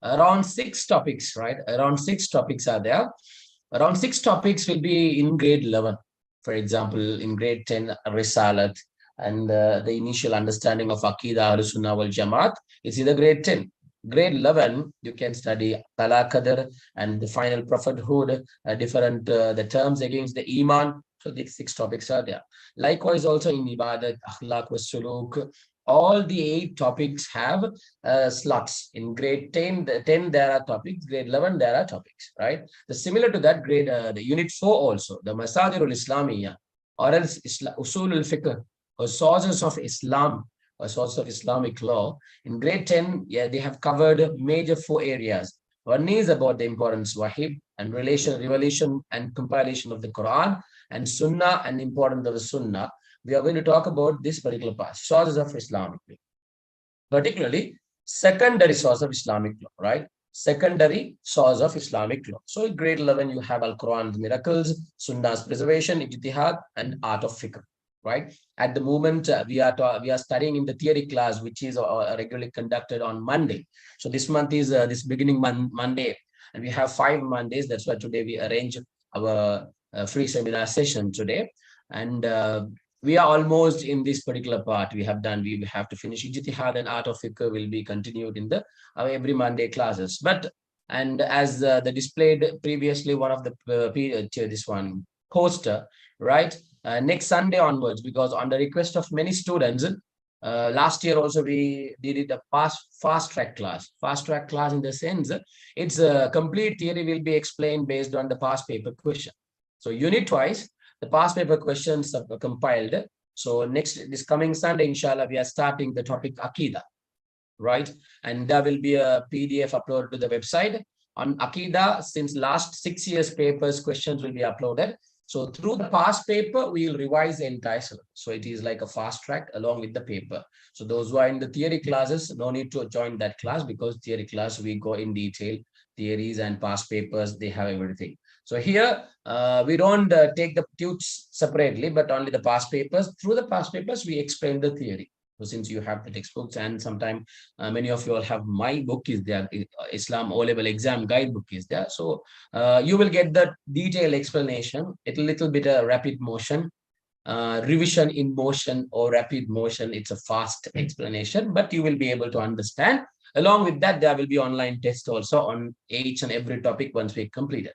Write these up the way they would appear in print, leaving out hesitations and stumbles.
Around 6 topics, right? Around 6 topics are there. Around 6 topics will be in grade 11. For example, in grade 10, Risalat and the initial understanding of Aqidah Ahl-Sunnah wal Jamaat is in the grade 10. Grade 11, you can study Tala Qadr and the final prophethood, different the terms against the Iman. So these 6 topics are there. Likewise, also in Ibadat, Akhlaq, was Suluk, all the 8 topics have slots. In grade 10, there are topics, grade 11 there are topics, right? The similar to that grade, the unit 4 also, the Masadirul Islamiyya, or else Usul al-Fiqh, or sources of Islam, or sources of Islamic law. In grade 10, yeah, they have covered major 4 areas. One is about the importance of Wahib and revelation and compilation of the Quran, and Sunnah and importance of the Sunnah. We are going to talk about this particular part, sources of Islamic law, particularly secondary source of Islamic law, right? Secondary source of Islamic law. So in grade 11, you have Al-Quran's miracles, Sunnah's preservation, Ijtihad, and art of fiqh, right? At the moment, we are studying in the theory class, which is regularly conducted on Monday. So this month is this beginning Monday, and we have 5 Mondays. That's why today we arrange our free seminar session today. And we are almost in this particular part. We have to finish Ijtihad, and art of fiqh will be continued in the every Monday classes. But and as the displayed previously, one of the this one poster, right? Next Sunday onwards, because on the request of many students, last year also we did it a fast track class. Fast track class in the sense, it's a complete theory will be explained based on the past paper question. So unit wise, the past paper questions are compiled. So this coming Sunday, inshallah, we are starting the topic Aqidah, right? And there will be a PDF uploaded to the website on Aqidah. Since last 6 years papers, questions will be uploaded. So through the past paper, we will revise the entire syllabus. So it is like a fast track along with the paper. So those who are in the theory classes, no need to join that class, because theory class, we go in detail, theories and past papers, they have everything. So here, we don't take the tuts separately, but only the past papers. Through the past papers, we explain the theory. So since you have the textbooks, and sometimes many of you all have my book is there, Islam O-level exam guidebook is there. So you will get the detailed explanation, a little bit of rapid motion, revision in motion or rapid motion. It's a fast explanation, but you will be able to understand. Along with that, there will be online tests also on each and every topic once we complete it.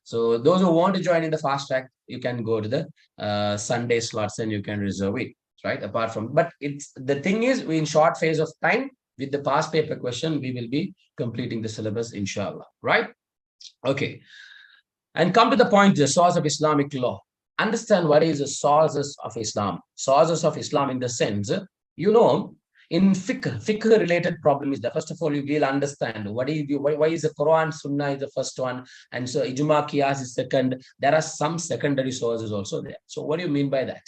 So those who want to join in the fast track, you can go to the Sunday slots and you can reserve it, right? Apart from, but it's the thing is, we in short phase of time with the past paper question, we will be completing the syllabus, inshallah, right? Okay. And come to the point, the source of Islamic law. Understand what is the sources of Islam. Sources of Islam in the sense, you know, in fiqh related problem is that first of all, you will understand why is the Quran, Sunnah is the first one, and so Ijma, Qiyas is second. There are some secondary sources also there. So what do you mean by that?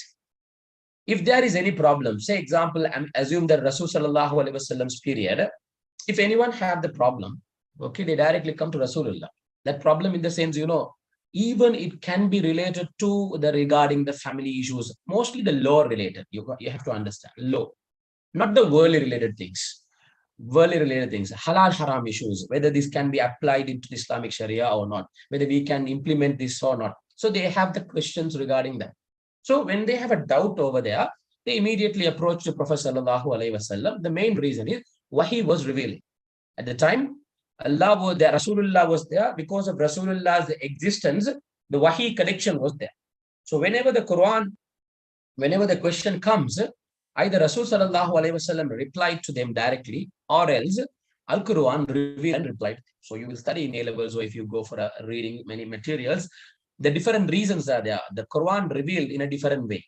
If there is any problem, say example, assume that Rasul Sallallahu Alaihi Wasallam's period, if anyone have the problem, okay, they directly come to Rasulullah. That problem in the sense, you know, even it can be related to the regarding the family issues, mostly the law related. You have to understand law, not the worldly related things. Worldly related things, halal haram issues, whether this can be applied into Islamic Sharia or not, whether we can implement this or not. So they have the questions regarding that. So when they have a doubt over there, they immediately approach the Prophet Sallallahu Alaihi Wasallam. The main reason is Wahi was revealing. At the time, Allah was there, Rasulullah was there. Because of Rasulullah's existence, the Wahi connection was there. So whenever the question comes, either Rasul Sallallahu Alaihi Wasallam replied to them directly, or else Al-Quran revealed and replied. So you will study in A-levels, or if you go for reading many materials, the different reasons are there. The Quran revealed in a different way,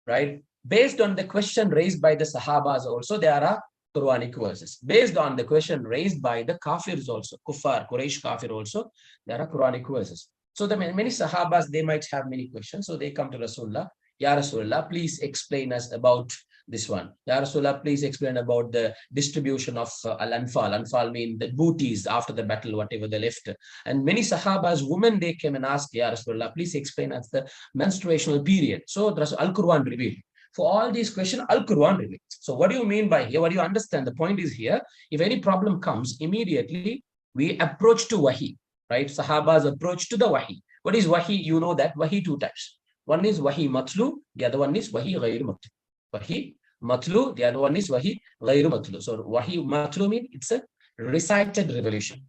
right? Based on the question raised by the Sahabas also, there are Quranic verses. Based on the question raised by the Kafirs also, Kuffar, Quraysh Kafir also, there are Quranic verses. So the many Sahabas, they might have many questions. So they come to Rasulullah, Ya Rasulullah, please explain us about this one. Ya Rasulullah, please explain about the distribution of Al-Anfal. Anfal mean the booties after the battle, whatever they left. And many Sahabas, women, they came and asked, Ya Rasulullah, please explain us the menstruational period. So Al-Quran revealed. For all these questions, Al-Quran reveals. So what do you mean by here? What do you understand? The point is here, if any problem comes, immediately We approach to wahi, right? Sahaba's approach to the wahi. What is wahi? You know that wahi two types. One is wahi matlu, the other one is wahi ghayr matlu. Wahi matlu, the other one is wahi ghayr matlu. So wahi matlu means it's a recited revelation.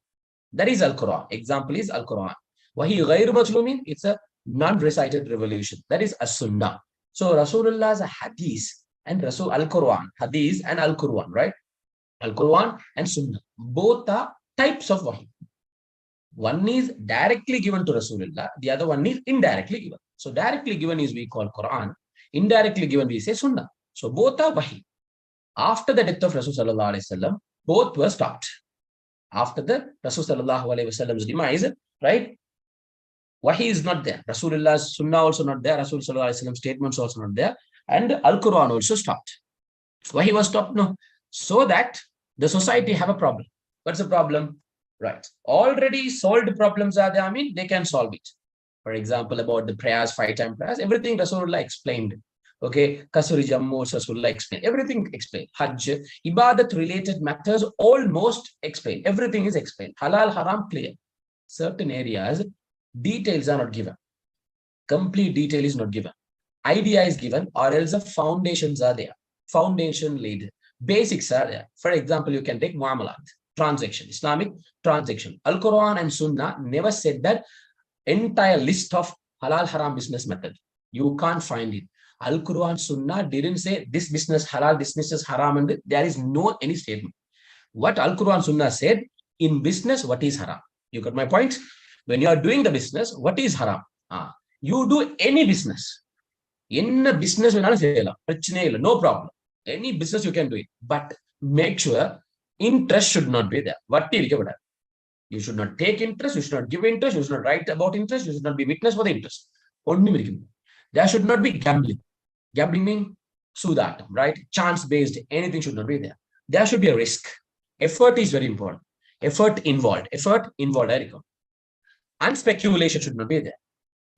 That is Al-Quran. Example is Al-Quran. Wahi ghayr matlu means it's a non-recited revelation. That is As-Sunnah. So Rasulullah's hadith and Rasul Al-Quran, hadith and Al-Quran, right? Al-Quran and Sunnah. Both are types of wahi. One is directly given to Rasulullah, the other one is indirectly given. So directly given is we call Quran, indirectly given we say Sunnah. So both are wahi. After the death of Rasul sallallahu alaihi wasallam, both were stopped. After the Rasul sallallahu alaihi wasallam's demise, right? Wahi is not there. Rasulullah's Sunnah also not there. Rasul sallallahu alaihi wasallam's statements also not there, and Al-Quran also stopped. Wahi was stopped, no, so that the society have a problem. What's the problem? Right. Already solved problems are there. I mean, they can solve it. For example, about the prayers, 5-time prayers, everything Rasulullah explained. Okay. Kasuri Jammu, Rasulullah explained. Everything explained. Hajj, Ibadat related matters almost explained. Everything is explained. Halal, haram, clear. Certain areas, details are not given. Complete detail is not given. Idea is given, or else the foundations are there. Foundation laid. Basics are there. For example, you can take muamalat. Transaction, Islamic transaction. Al-Quran and Sunnah never said that entire list of halal haram business method. You can't find it. Al-Quran, Sunnah didn't say this business halal, this business haram, and there is no any statement. What Al-Quran, Sunnah said, in business, what is haram? You got my point? When you are doing the business, what is haram? You do any business. In a business, no problem. Any business you can do it. But make sure interest should not be there. You should not take interest, you should not give interest, you should not write about interest, you should not be witness for the interest. There should not be gambling. Gambling means sudatam, right? Chance-based, anything should not be there. There should be a risk. Effort is very important. Effort involved, and speculation should not be there.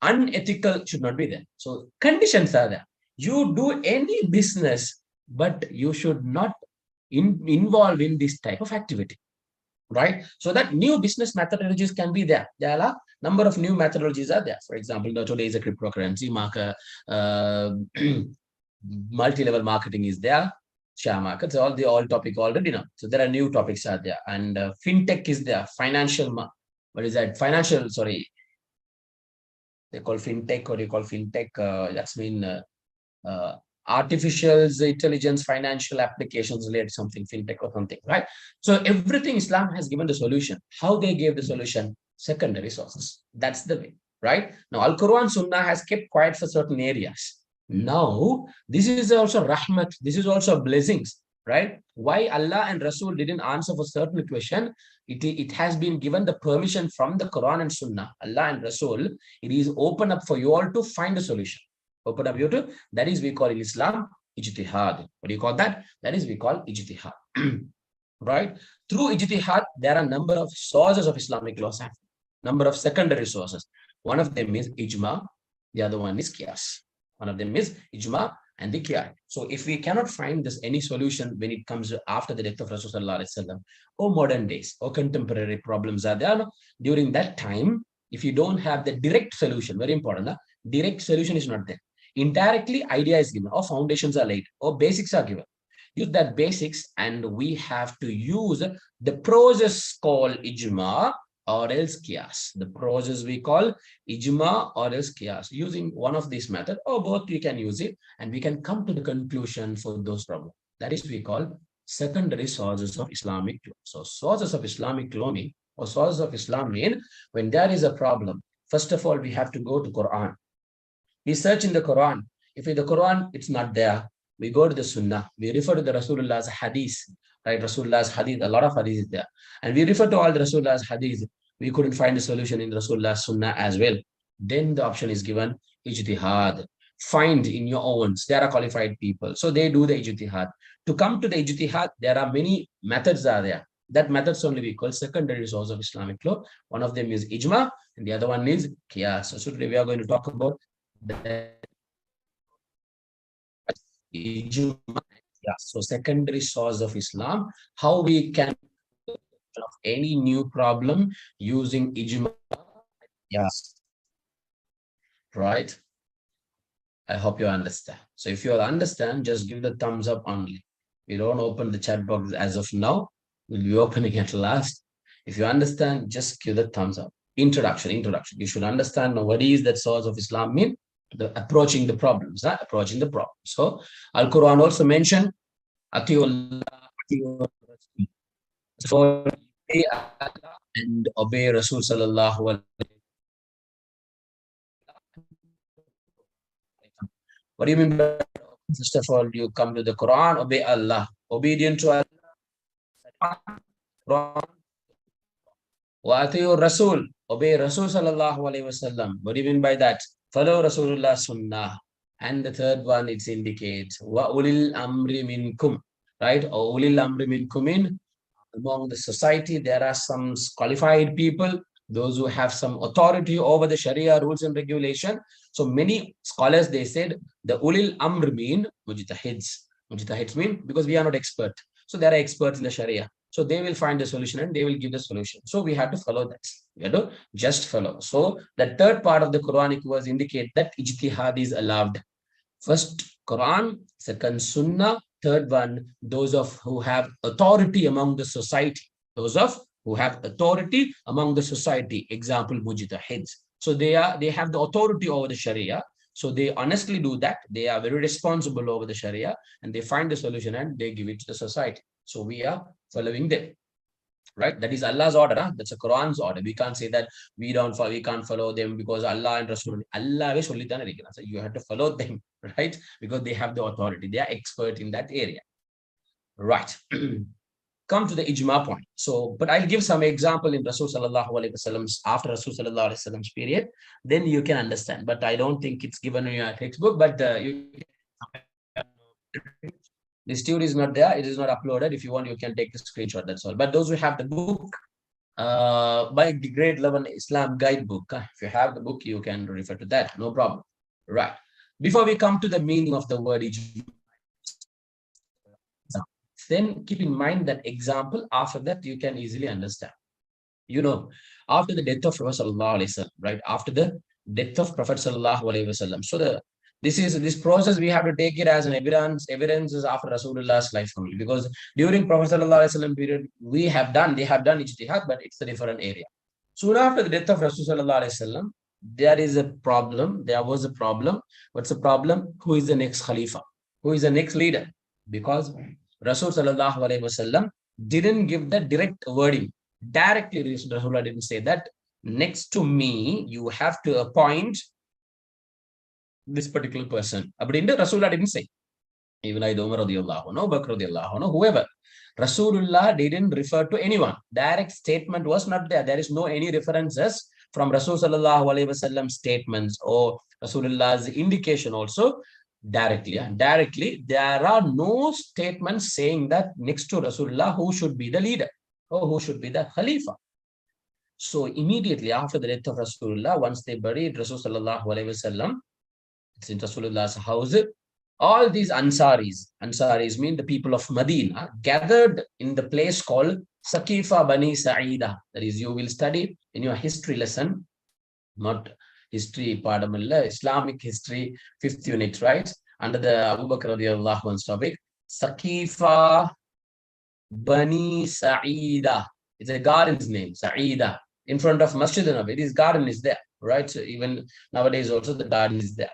Unethical should not be there. So conditions are there. You do any business, but you should not involve in this type of activity, right? So that new business methodologies can be there. There are number of new methodologies are there. For example, today is a cryptocurrency market, multi-level marketing is there, share markets, all topic already now. So there are new topics are there, and fintech is there. Financial, what is that? Financial, sorry, they call fintech, or you call fintech. That's mean artificial intelligence, financial applications related something, fintech or something, right? So everything Islam has given the solution. How they gave the solution? Secondary sources. That's the way, right? Now, Al-Quran, Sunnah has kept quiet for certain areas. Now, this is also rahmat. This is also blessings, right? Why Allah and Rasul didn't answer for certain question? It has been given the permission from the Quran and Sunnah. Allah and Rasul, it is open up for you all to find a solution. Open up YouTube. That is we call in Islam ijtihad. What do you call that? That is we call ijtihad. Right? Through ijtihad, there are a number of sources of Islamic laws, number of secondary sources. One of them is ijma, the other one is qiyas. One of them is ijma and the qiyas. So if we cannot find this any solution when it comes after the death of Rasulullah or modern days or contemporary problems are there, during that time, if you don't have the direct solution, very important, direct solution is not there. Indirectly, idea is given, or foundations are laid, or basics are given. Use that basics, and we have to use the process called ijma or else qiyas. The process we call ijma or else qiyas. Using one of these methods, or both, we can use it, and we can come to the conclusion for those problems. That is we call secondary sources of Islamic law. So sources of Islamic law mean, or sources of Islam mean, when there is a problem, first of all, we have to go to Quran. We search in the Quran. If in the Quran, it's not there, we go to the Sunnah. We refer to the Rasulullah's hadith, right? Rasulullah's hadith, a lot of hadith is there. And we refer to all the Rasulullah's hadith. We couldn't find a solution in Rasulullah's Sunnah as well. Then the option is given, ijtihad. Find in your own. There are qualified people. So they do the ijtihad. To come to the ijtihad, there are many methods are there. That methods only we call secondary source of Islamic law. One of them is ijma, and the other one is qiyas. So today we are going to talk about the ijma. So secondary source of Islam, how we can of any new problem using ijma. Yes. Right? I hope you understand. So if you understand, just give the thumbs up only. You don't open the chat box as of now. We'll be opening at last. If you understand, just give the thumbs up. Introduction. You should understand what is that source of Islam mean? Approaching the problems. Approaching the problem. So Al-Quran also mentioned, Atiullah, so and obey Rasul sallallahu alaihi wasallam. What do you mean by, first of all, you come to the Quran, obey Allah. Obedient to Allah. Wa atiyu Rasul, obey Rasul sallallahu alaihi wasallam. What do you mean by that? Follow Rasulullah sunnah. And the third one, it indicates wa ulil amri minkum, right? Or ulil amri minkum, in among the society there are some qualified people, those who have some authority over the Sharia rules and regulation. So many scholars, they said the ulil amr mean mujtahids. Mujtahids mean because we are not expert. So there are experts in the Sharia. So they will find the solution and they will give the solution. So we have to follow that. We have to just follow. So the third part of the Quranic verse indicate that ijtihad is allowed. First Quran, second Sunnah, third one, those of who have authority among the society. Those of who have authority among the society. Example, mujtahids. So they have the authority over the Sharia. So they honestly do that. They are very responsible over the Sharia and they find the solution and they give it to the society. So we are following them, right? That is Allah's order. Huh? That's a Quran's order. We can't say that we can't follow them because Allah and Rasul. Allah is only done. So you have to follow them, right? Because they have the authority. They are expert in that area, right? Come to the ijma point. So, but I'll give some example in Rasul sallallahu alaihi wasallam's, after Rasul sallallahu alaihi wasallam's period, then you can understand. But I don't think it's given in your textbook. But this tutor is not there. It is not uploaded. If you want, you can take the screenshot. That's all. But those who have the book, by the grade 11 Islam guidebook, if you have the book, you can refer to that. No problem. Right. Before we come to the meaning of the word ijma, then keep in mind that example. After that, you can easily understand. You know, after the death of Prophet sallallahu alaihi wasallam, right? After the death of Prophet sallallahu alaihi wasallam. So this process, we have to take it as an evidence. Evidence is after Rasulullah's life only, because during Prophet sallallahu alaihi wasallam period, they have done ijtihad, but it's a different area. Soon after the death of Rasul sallallahu alaihi wasallam, there is a problem. There was a problem. What's the problem? Who is the next Khalifa? Who is the next leader? Because Rasul sallallahu alaihi wasallam didn't give the direct wording. Directly, Rasulullah didn't say that next to me, you have to appoint this particular person. Abdinda Rasulullah didn't say. Even I Umar radiallahu anhu, Bakr radiallahu anhu, whoever. Rasulullah didn't refer to anyone. Direct statement was not there. There is no any references from Rasul sallallahu alaihi wasallam statements or Rasulullah's indication also. Directly, there are no statements saying that next to Rasulullah who should be the leader or who should be the Khalifa. So immediately after the death of Rasulullah, once they buried Rasul sallallahu alaihi wasallam, it's in Rasulullah's house, all these Ansaris mean the people of Medina, gathered in the place called Saqifa Bani Sa'ida. That is, you will study in your history lesson, not history, Islamic history, 5th unit, right? Under the Abu Bakr radiallahu anhu's topic, Saqifa Bani Sa'ida. It's a garden's name, Sa'ida. In front of Masjid an-Nabawi, this garden is there, right? So even nowadays also the garden is there.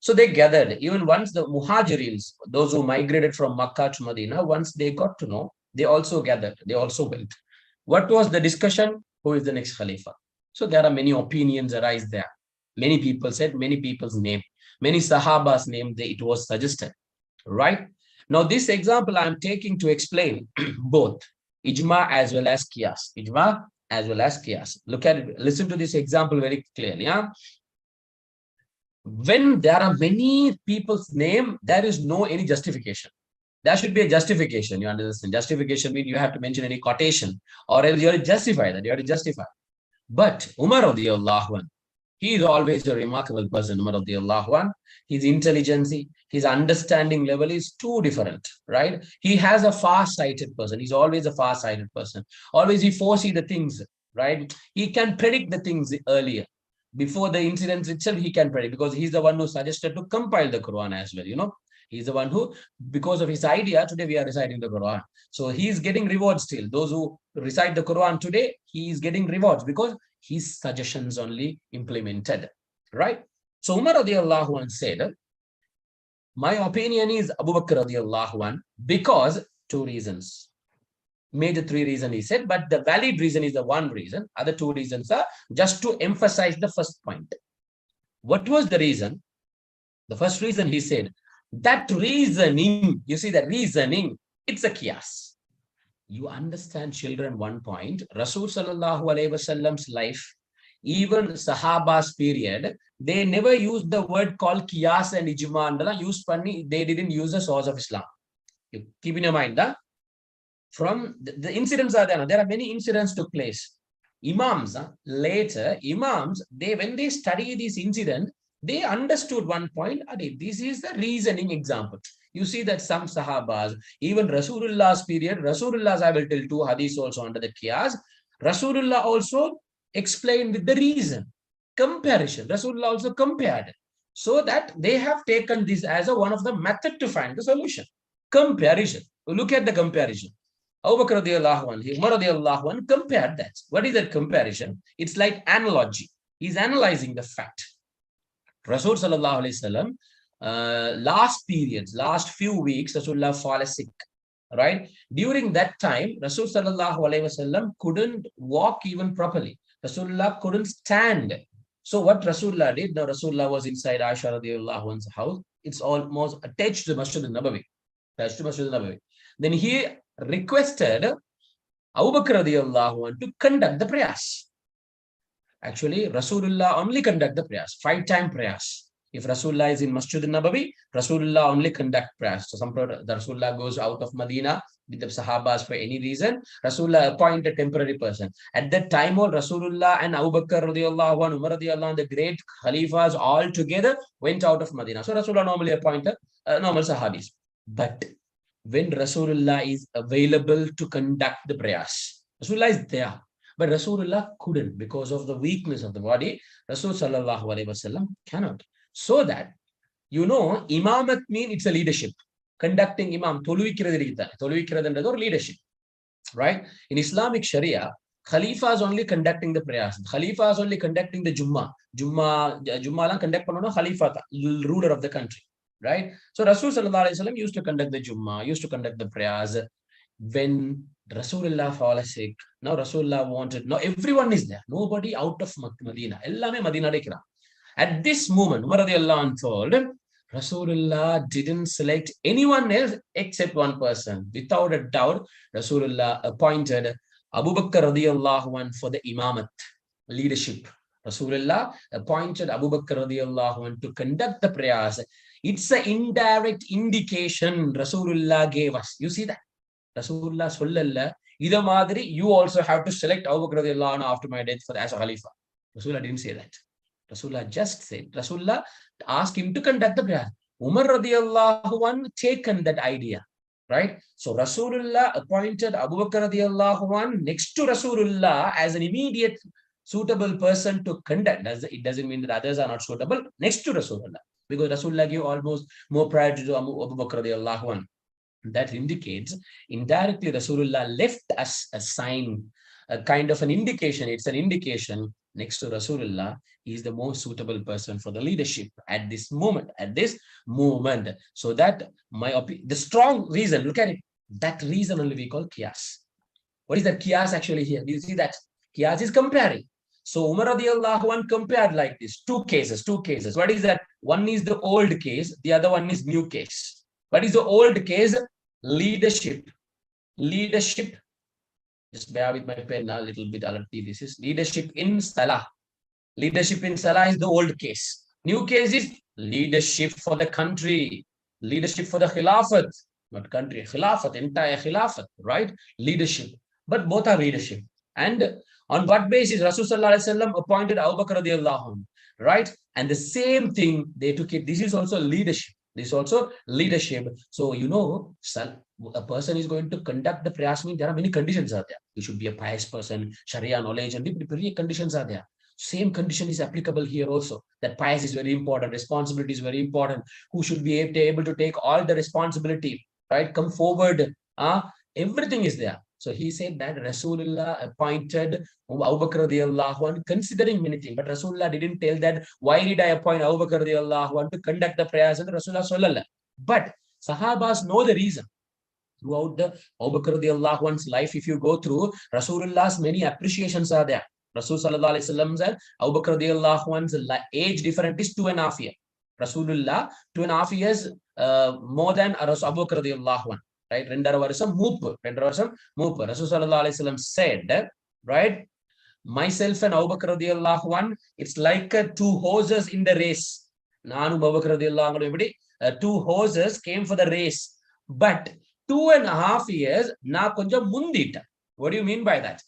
So they gathered. Even once the Muhajirins, those who migrated from Makkah to Medina, once they got to know, they also gathered. They also went. What was the discussion? Who is the next Khalifa? So there are many opinions arise there. Many people said, many people's name, many Sahabas' name, it was suggested, right? Now, this example I'm taking to explain both ijma as well as qiyas. Ijma as well as qiyas. Look at it. Listen to this example very clearly. Yeah? When there are many people's name, there is no any justification. There should be a justification. You understand? Justification means you have to mention any quotation, or else you have to justify that. You have to justify. But Umar radiallahu anhu, He is always a remarkable person, Umar radiallahu anh. His intelligence, his understanding level is too different, right? He has a far-sighted person. He's always a far-sighted person. Always he foresee the things, right? He can predict the things earlier. Before the incidents itself, he can predict because he's the one who suggested to compile the Quran as well, you know. He's the one who, because of his idea, today we are reciting the Quran. So he's getting rewards still. Those who recite the Quran today, he is getting rewards because his suggestions only implemented, right? So Umar radiallahu anh said, my opinion is Abu Bakr radiallahu anh, because two reasons. Major three reasons he said, but the valid reason is the one reason. Other two reasons are just to emphasize the first point. What was the reason? The first reason he said, that reasoning, you see, the reasoning, it's a qiyas. You understand, children, one point. Rasul sallallahu alaihi wasallam's life, even Sahaba's period, they never used the word called qiyas and ijma. Used funny, they didn't use the source of Islam. You keep in your mind, huh? From the incidents are there are many incidents took place. Imams, later, Imams, when they study this incident, they understood one point. This is the reasoning example. You see that some Sahabas, even Rasulullah's period, Rasulullah's, I will tell two hadiths also under the qiyas. Rasulullah also explained with the reason. Comparison. Rasulullah also compared. So that they have taken this as one of the method to find the solution. Comparison. Look at the comparison. Abu Bakr radiallahu anh, Umar radiallahu anh compared that. What is that comparison? It's like analogy. He's analyzing the fact. Rasul sallallahu alayhi wasallam, last few weeks, Rasulullah fall sick, right? During that time, Rasul sallallahu alayhi wasallam couldn't walk even properly. Rasulullah couldn't stand. So what Rasulullah did, now Rasulullah was inside Aisha radiallahu anha's house. It's almost attached to Masjid al-Nabawi. Then he requested Abu Bakr radiallahu anh to conduct the prayers. Actually, Rasulullah only conduct the prayers, 5-time prayers. If Rasulullah is in Masjid al-Nabawi, Rasulullah only conduct prayers. So some the Rasulullah goes out of Medina with the Sahabas for any reason. Rasulullah appoint a temporary person. At that time, all Rasulullah and Abu Bakr radiallahu anh, Umar radiallahu anh, the great Khalifas all together went out of Medina. So Rasulullah normally appointed normal Sahabis. But when Rasulullah is available to conduct the prayers, Rasulullah is there. But Rasulullah couldn't because of the weakness of the body. Rasul sallallahu alaihi wasallam cannot. So that, you know, imamat means it's a leadership. Conducting imam, toluvikkiradhu or leadership, right? In Islamic Sharia, Khalifa is only conducting the prayers. Khalifa is only conducting the Jummah. Jummah conduct panona Khalifa, ruler of the country, right? So Rasul sallallahu alaihi wasallam used to conduct the Jummah, used to conduct the prayers. When Rasulullah fall sick, now Rasulullah wanted, now everyone is there, nobody out of Medina. At this moment, Umar radiallahu anh told, Rasulullah didn't select anyone else except one person. Without a doubt, Rasulullah appointed Abu Bakr radiallahu anh for the imamat, leadership. Rasulullah appointed Abu Bakr radiallahu anh to conduct the prayers. It's an indirect indication Rasulullah gave us. You see that? Rasulullah sallalla, either madri, you also have to select Abu Bakr radiallahu anh after my death as a Khalifa. Rasulullah didn't say that. Rasulullah just said, Rasulullah asked him to conduct the prayer. Umar radiallahu anh taken that idea, right? So Rasulullah appointed Abu Bakr radiallahu anh next to Rasulullah as an immediate suitable person to conduct. It doesn't mean that others are not suitable, next to Rasulullah. Because Rasulullah gave almost more priority to Abu Bakr radiallahu anh. That indicates indirectly Rasulullah left us a sign, a kind of an indication. It's an indication next to Rasulullah, he is the most suitable person for the leadership at this moment, So that the strong reason, look at it, that reason only we call qiyas. What is that qiyas actually here? You see that qiyas is comparing. So Umar radiallahu anh compared like this, two cases. What is that? One is the old case, the other one is new case. What is the old case? Leadership. Just bear with my pen now, a little bit. This is leadership in Salah. Leadership in Salah is the old case. New case is leadership for the country. Leadership for the Khilafat. Not country, Khilafat, entire Khilafat, right? Leadership. But both are leadership. And on what basis Rasul sallallahu alaihi wasallam appointed Abu Bakr radiallahu anh? right? And the same thing, they took it. This is also leadership. This is also leadership. So, a person is going to conduct the prayers. Mean there are many conditions are there. You should be a pious person, Sharia knowledge, and different conditions are there. Same condition is applicable here also. That pious is very important. Responsibility is very important. Who should be able to take all the responsibility, right? Come forward. Everything is there. So he said that Rasulullah appointed Abu Bakr radiallahu anhu, considering many things. But Rasulullah didn't tell that, why did I appoint Abu Bakr radiallahu anhu to conduct the prayers? And Rasulullah sallallahu. But Sahabas know the reason. Throughout the Abu Bakr radiallahu anhu's life, if you go through, Rasulullah's many appreciations are there. Rasul sallallahu alaihi wasallam said, Abu Bakr radiallahu anhu's age difference is 2.5 years. Rasulullah, 2.5 years more than Abu Bakr radiallahu anhu. Right? Rendara varsham moopu. Rasul sallallahu alaihi wasallam said, right? Myself and Abu Bakr radiallahu anhu, it's like two horses in the race. Nanu Abu Bakr radiallahu anhu, two horses came for the race. But 2.5 years, na konja mundita. What do you mean by that?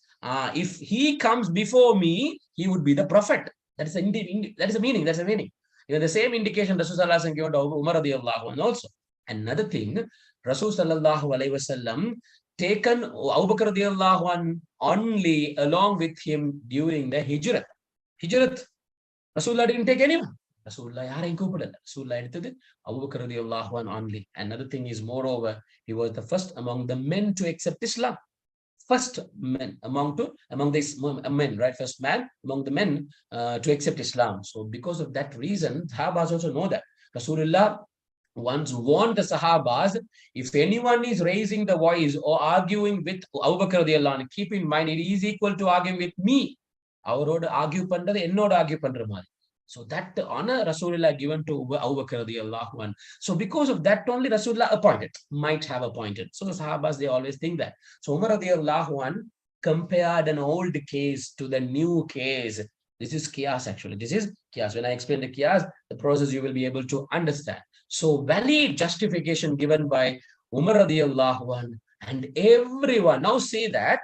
If he comes before me, he would be the prophet. That is the meaning. That's the meaning. Even the same indication Rasul sallallahu alaihi wasallam gave to Umar radiallahu anhu also. Another thing, Rasul sallallahu alaihi wasallam taken Abu Bakr radiallahu anhu only along with him during the Hijrat. Rasulullah didn't take anyone. Rasulullah yarein koopidalla. Rasulullah eduthathu Abu Bakr radiallahu anhu only. Another thing is, moreover, he was the first among the men to accept Islam. First man among these men, right? First man among the men to accept Islam. So because of that reason, Sahabas also know that Rasulullah once warned the Sahabas, if anyone is raising the voice or arguing with Abu Bakr radiallahu anhu, keep in mind, it is equal to arguing with me. Avarodu argue pandrathu ennoda argue pandra mari. So that honor Rasulullah given to Abu Bakr radiallahu anhu. So because of that only Rasulullah might have appointed. So the Sahabas, they always think that. So Umar radiallahu anhu compared an old case to the new case. This is Qiyas actually. This is Qiyas. When I explain the Qiyas, the process you will be able to understand. So valid justification given by Umar radiallahu anhu and everyone. Now say that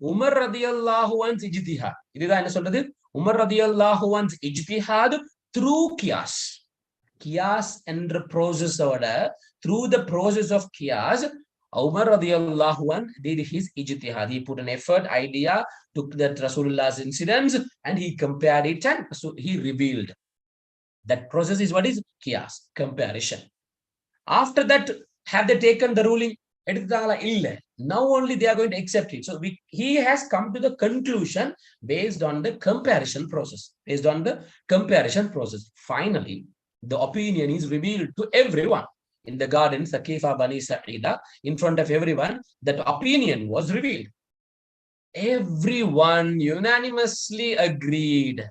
Umar radiallahu anhu's ijtihad. Idha enna solradhu? Umar radiallahu anhu's ijtihad through Qiyas. Qiyas and the process order. Through the process of Qiyas, Umar radiallahu anhu did his ijtihad. He put an effort, idea, took that Rasulullah's incidents and he compared it and so he revealed. That process is what is Qiyas, comparison. After that, have they taken the ruling? Now only they are going to accept it. So he has come to the conclusion based on the comparison process. Finally, the opinion is revealed to everyone. In the garden, Saqifa Bani Sa'ida, in front of everyone, that opinion was revealed. Everyone unanimously agreed.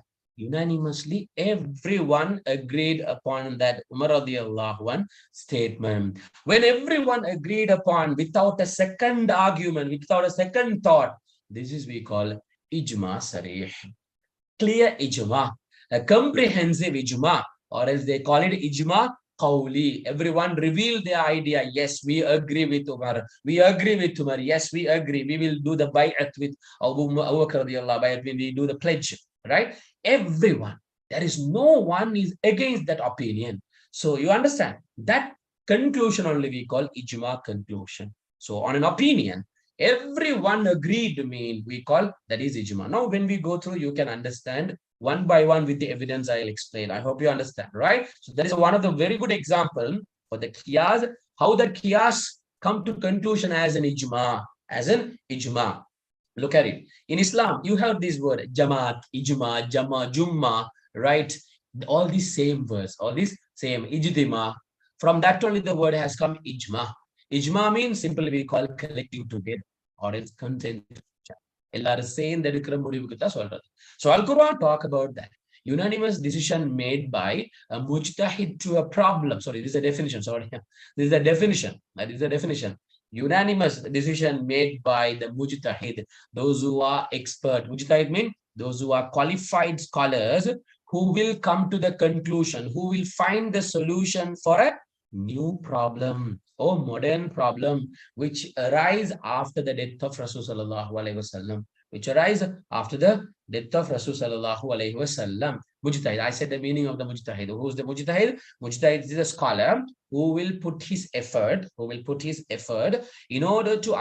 Everyone agreed upon that Umar radiallahu anhu statement. When everyone agreed upon without a second argument, without a second thought, this is we call ijma sarih. Clear ijma, a comprehensive ijma, or as they call it ijma qawli. Everyone revealed their idea. Yes, we agree with Umar. We agree with Umar. Yes, we agree. We will do the bay'at with Abu Bakr radiallahu anhu. We do the pledge, right? Everyone. There is no one is against that opinion. So you understand that conclusion only we call ijma conclusion. So on an opinion, everyone agreed mean we call that is ijma. Now when we go through, you can understand one by one with the evidence I'll explain. I hope you understand, right? So that is one of the very good example for the qiyas, how the qiyas come to conclusion as an ijma, Look at it. In Islam, you have this word, jamaat, ijma, jama, jumma, right? All these same words, all these same ijtima. From that only the word has come ijma. Ijma means simply we call collecting together or its content. So Al-Quran talk about that. Unanimous decision made by a mujtahid to a problem. Sorry, this is a definition. This is a definition. Unanimous decision made by the mujtahid, those who are expert. Mujtahid means those who are qualified scholars who will come to the conclusion, who will find the solution for a new problem or modern problem which arise after the death of Rasul sallallahu alaihi wasallam. which arise after the death of Rasul sallallahu alayhi wasallam. Mujtahid. I said the meaning of the mujtahid. Who's the mujtahid? Mujtahid is a scholar who will put his effort, in order to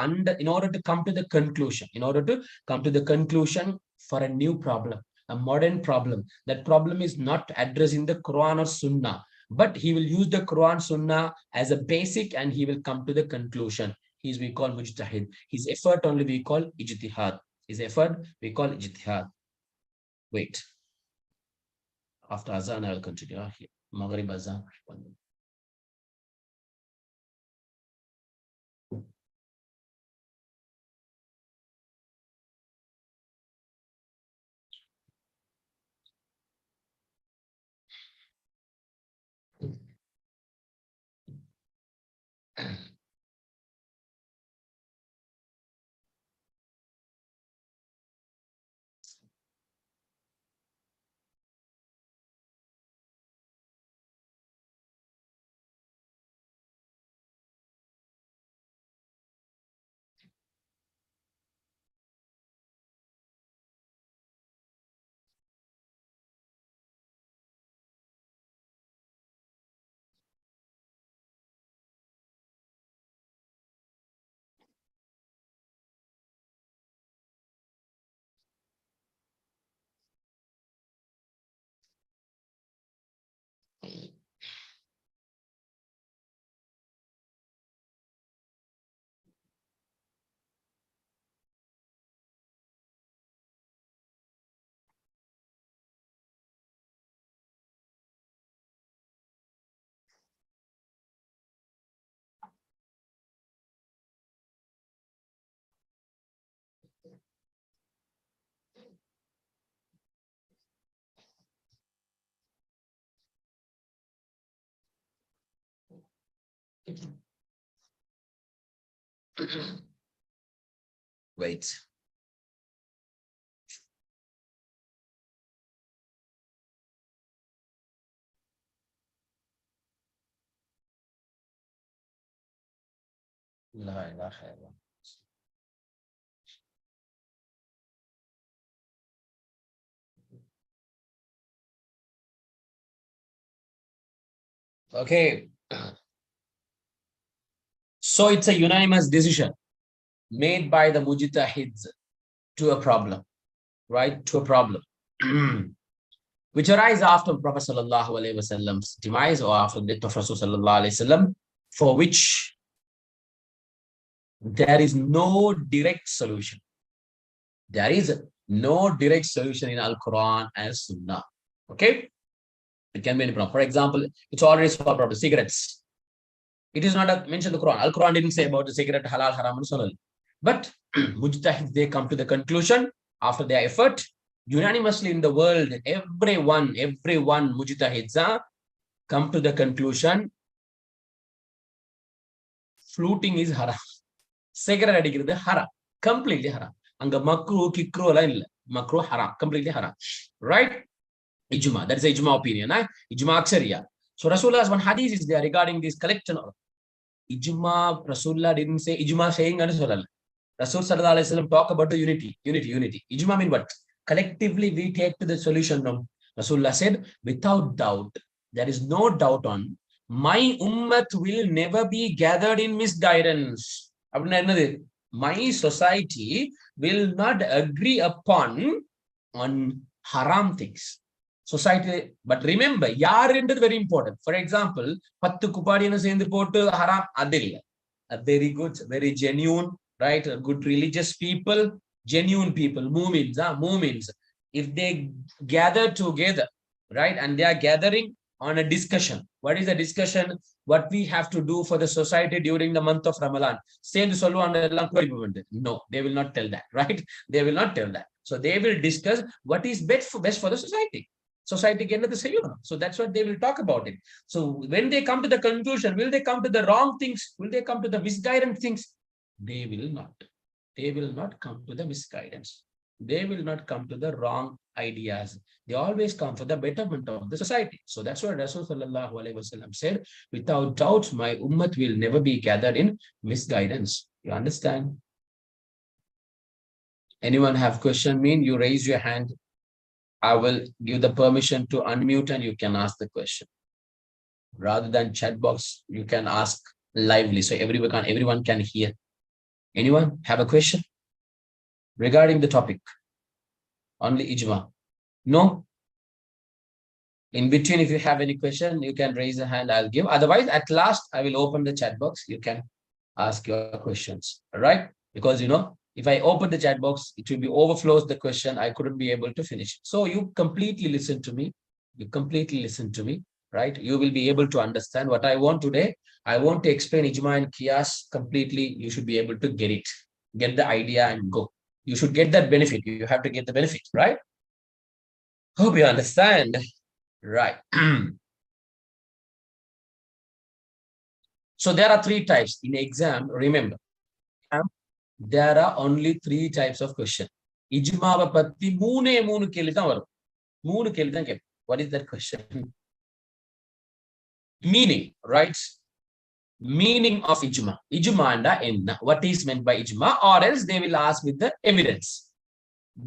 come to the conclusion, for a new problem, a modern problem. That problem is not addressed in the Quran or Sunnah, but he will use the Quran Sunnah as a basic and he will come to the conclusion. We call mujtahid. His effort only we call ijtihad. Wait. After Azan, I will continue. Maghrib Azan. Wait. La ilaha illallah. Okay. So it's a unanimous decision made by the mujtahids to a problem, right? To a problem. Which arise after Prophet sallallahu alaihi wasallam's demise or after the death of Rasul sallallahu alaihi wasallam, for which there is no direct solution. There is no direct solution in Al-Quran and Sunnah. Okay? It can be any problem. For example, it's already solved problem. Cigarettes. It is not mentioned in the Quran. Al-Quran didn't say about the cigarette halal, haram, and so. But mujtahid, they come to the conclusion after their effort, unanimously in the world, everyone mujtahids come to the conclusion, fluting is haram. Cigarette addicted haram. Completely haram. Anga makruh, kikru, makruh haram. Completely haram. Right? Ijma. That is a ijma opinion. Ijma aksariya. So Rasulullah's one hadith is there regarding this collection of ijma. Rasulullah didn't say ijma saying and Rasul sallallahu alaihi wasallam talk about the unity. Ijma mean what? Collectively we take to the solution. No. Rasulullah said, without doubt, there is no doubt on, my ummat will never be gathered in misguidance. My society will not agree upon on haram things. Society, but remember, yaar is very important. For example, pattu kupadiyana sendu pottu haram adilla. A very good, very genuine, right? A good religious people, genuine people, mu'mins. If they gather together, right, and they are gathering on a discussion. What is the discussion? What we have to do for the society during the month of Ramadan. No, they will not tell that, right? They will not tell that. So they will discuss what is best for the society. Society. So that's what they will talk about it. So when they come to the conclusion, will they come to the wrong things? Will they come to the misguidance things? They will not. They will not come to the misguidance. They will not come to the wrong ideas. They always come for the betterment of the society. So that's what Rasul sallallahu alaihi wasallam said, without doubt, my ummat will never be gathered in misguidance. You understand? Anyone have question mean you raise your hand. I will give the permission to unmute and you can ask the question. Rather than chat box, you can ask lively so everyone can hear. Anyone have a question regarding the topic? Only ijma. No? In between, if you have any question, you can raise a hand, I'll give. Otherwise, at last, I will open the chat box. You can ask your questions, all right? Because, if I open the chat box, it will be overflows the question. I couldn't be able to finish. So you completely listen to me. You completely listen to me, right? You will be able to understand what I want today. I want to explain ijma and qiyas completely. You should be able to get the idea and go. You should get that benefit. You have to get the benefit, right? Hope you understand. Right. So there are three types in exam. Remember, there are only three types of question. Ijma patti moonu kelli dhaan varum. Moonu kelli dhaan kelli. What is that question? Meaning, right? Meaning of ijma. Ijma anda enna. What is meant by ijma? Or else they will ask with the evidence.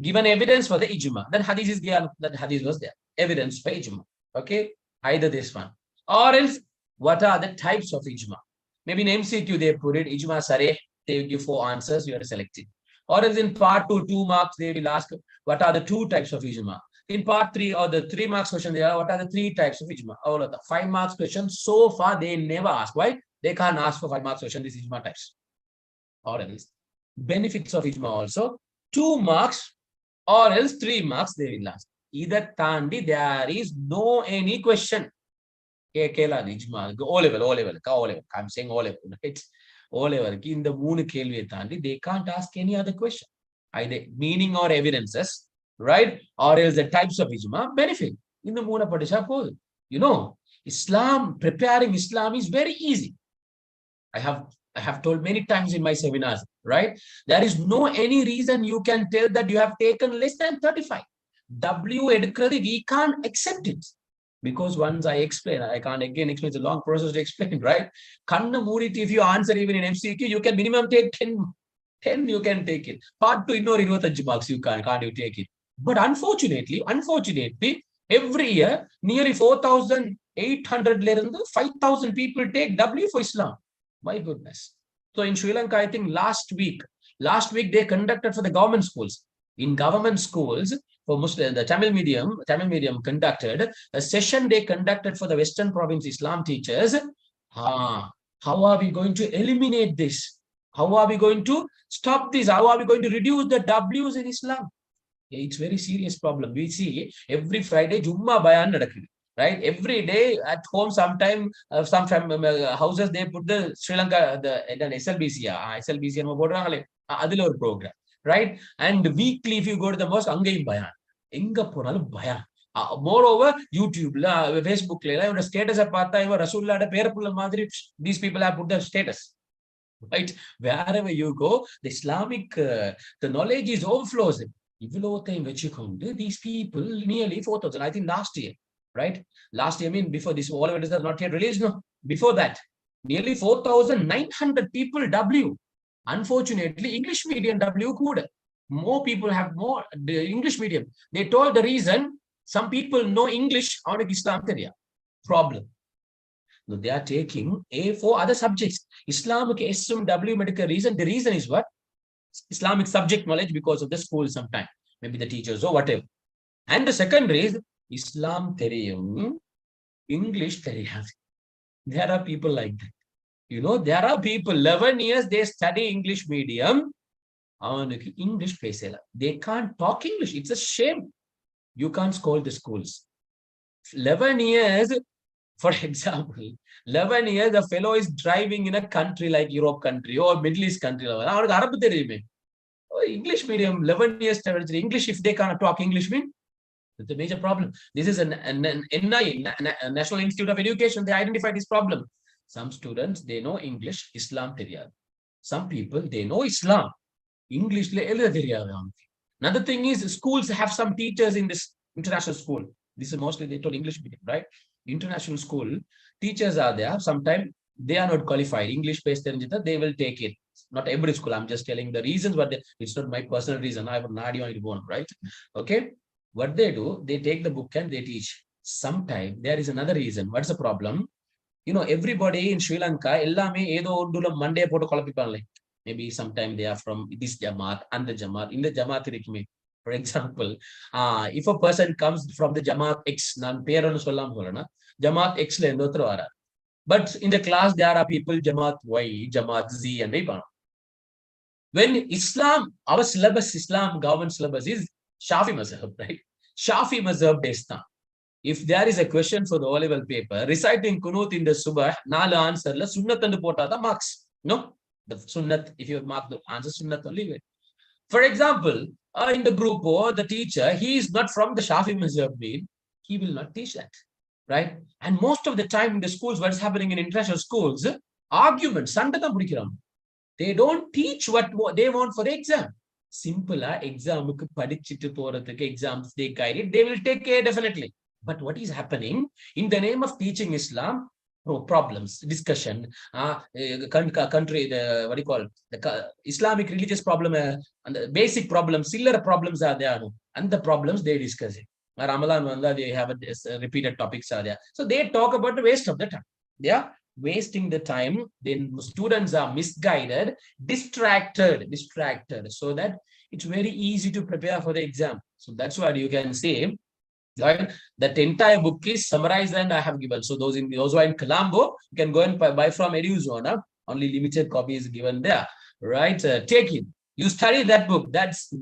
Given evidence for the ijma. Then hadith is given. That hadith was there. Evidence for ijma. Okay? Either this one. Or else, what are the types of ijma? Maybe in MCQ they put it, ijma sareh, they give 4 answers, you are selected. Or else in part 2, 2 marks, they will ask, what are the 2 types of ijma? In part 3 or the 3 marks question, they are, what are the 3 types of ijma? All of the 5 marks question, so far they never ask. Why? They can't ask for 5 marks question, this ijma types. Or else, benefits of ijma also, 2 marks or else 3 marks they will ask. Either Tandi, there is no any question. O level. I'm saying O level, right? O level. In the moon Tandi, they can't ask any other question. Either meaning or evidences, right? Or else the types of ijma, benefit. In the moon Padisha, Islam, preparing Islam is very easy. I have told many times in my seminars, right? There is no any reason you can tell that you have taken less than 35. We can't accept it. Because once I explain, I can't again explain, it's a long process to explain, right? If you answer even in MCQ, you can minimum take 10 you can take it. Part 2, ignore 25 marks, you can't you take it. But unfortunately, every year, nearly 4,800, 5,000 people take W for Islam. My goodness. So in Sri Lanka, I think last week they conducted for the government schools. In government schools, for Muslim, the Tamil medium conducted a session they conducted for the Western Province Islam teachers. How are we going to eliminate this? How are we going to stop this? How are we going to reduce the W's in Islam? It's a very serious problem. We see every Friday, Jumma Bayan nadakkudu. Right, every day at home, sometime some houses they put the Sri Lanka the SLBC program, right? And weekly, if you go to the mosque, angayum bayan, enga ponalu bayan. Moreover, YouTube, Facebook, status Rasulullah these people have put the status. Right, wherever you go, the Islamic the knowledge is overflows. These people nearly 4,000. I think last year. Right? Last year, I mean, before this, all of it is not yet released. No, before that, nearly 4,900 people W. Unfortunately, English medium W could. More people have more the English medium. They told the reason some people know English on Islam area. Problem. No, they are taking A for other subjects. Islamic SM W medical reason. The reason is what? Islamic subject knowledge because of the school sometime. Maybe the teachers or whatever. And the second reason, Islam theriyum, English theriyum. There are people like that. There are people, 11 years, they study English medium. English pesela. They can't talk English. It's a shame. You can't scold the schools. 11 years, for example, 11 years, the fellow is driving in a country like Europe country or Middle East country. English medium, 11 years, English, if they can't talk English, it's a major problem. This is an NI, National Institute of Education. They identified this problem. Some students, they know English, Islam theriyadu. Some people, they know Islam, English le ella theriyadu. Another thing is schools have some teachers in this international school. This is mostly they told English medium, right? International school teachers are there. Sometimes they are not qualified. English based, they will take it. Not every school. I'm just telling the reasons, but it's not my personal reason. I have an idea on it, right? Okay. What they do, they take the book and they teach. Sometimes there is another reason. What's the problem? Everybody in Sri Lanka, Monday maybe sometime they are from this Jamaat and the Jamaat. In the Jamaat, for example, if a person comes from the Jamaat X, Jamaat X, but in the class, there are people Jamaat Y, Jamaat Z, and when Islam, our syllabus, Islam government syllabus is Shafi Mazhab, right? Shafi Mazhab based. If there is a question for the O-level paper, reciting Kunut in the Subah, 4 answer, Sunnat and the marks. No? The Sunnat, if you mark the answer, Sunnat only way. For example, in the group or the teacher, he is not from the Shafi Mazhab, he will not teach that. Right? And most of the time in the schools, what is happening in international schools, arguments, they don't teach what they want for the exam. Simple exam, exams, they guide it, they will take care definitely. But what is happening in the name of teaching Islam? Problems, discussion, country, what do you call the Islamic religious problem, and the basic problems, similar problems are there, and the problems they discuss it. Ramadan, they have repeated topics are there. So they talk about the waste of the time. They are wasting the time. Then students are misguided, distracted, so that it's very easy to prepare for the exam. So that's what you can say. Right? That entire book is summarized and I have given. So those who are in Colombo, you can go and buy from EDU-ZONE. Only limited copies given there. Right? Take it. You study that book. That's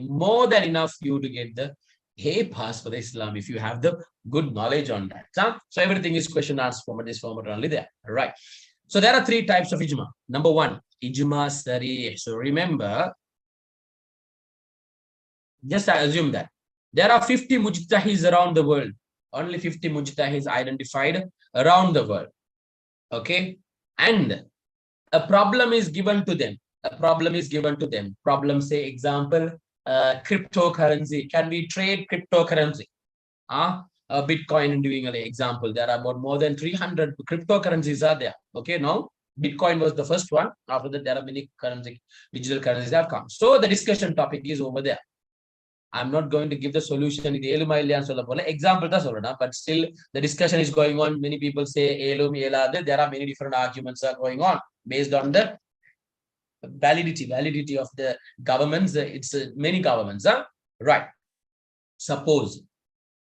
more than enough for you to get the A pass for the Islam if you have the good knowledge on that. So everything is question answer format, this format only there. Right. So there are 3 types of ijma. Number 1, ijma sarih. So remember, just assume that there are 50 mujtahids around the world. Only 50 mujtahids identified around the world. Okay. And a problem is given to them. Problem, say, example, cryptocurrency. Can we trade cryptocurrency? Bitcoin doing an example. There are about more than 300 cryptocurrencies are there. Okay. Now, Bitcoin was the first one. After that, there are many digital currencies have come. So the discussion topic is over there. I'm not going to give the solution. Example, but still the discussion is going on. Many people say there are many different arguments are going on based on the validity of the governments. It's many governments. Right. Suppose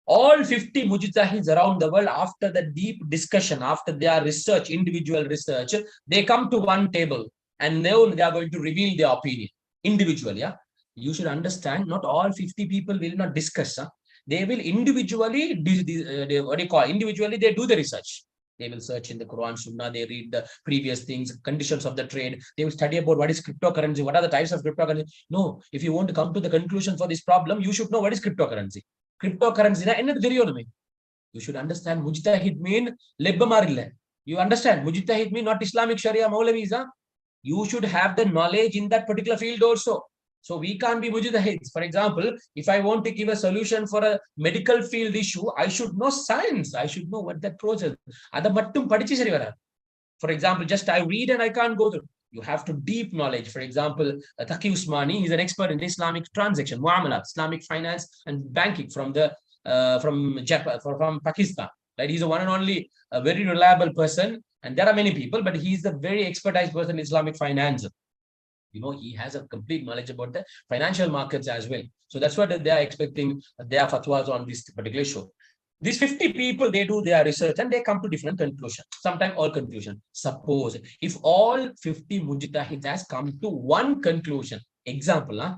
all 50 mujtahids around the world, after the deep discussion, after their research, individual research, they come to one table and now they are going to reveal their opinion individually. You should understand, not all 50 people will not discuss. They will individually, individually they do the research. They will search in the Quran, Sunnah, they read the previous things, conditions of the trade. They will study about what is cryptocurrency, what are the types of cryptocurrency. No, if you want to come to the conclusion for this problem, you should know what is cryptocurrency. Cryptocurrency, you should understand mujtahid mean lebbamarille. You understand, mujtahid mean not Islamic Sharia Maulavis. You should have the knowledge in that particular field also. So we can't be mujtahids. For example, if I want to give a solution for a medical field issue, I should know science. I should know what that process. For example, just I read and I can't go through. You have to deep knowledge. For example, Taqi Usmani, he's an expert in Islamic transaction, muamalat, Islamic finance and banking from Japan, from Pakistan. Right? He's a one and only, a very reliable person. And there are many people, but he's a very expertise person in Islamic finance. He has a complete knowledge about the financial markets as well. So that's what they are expecting their fatwas on this particular show. These 50 people, they do their research and they come to different conclusions. Sometimes all conclusion. Suppose if all 50 mujtahids has come to one conclusion. Example,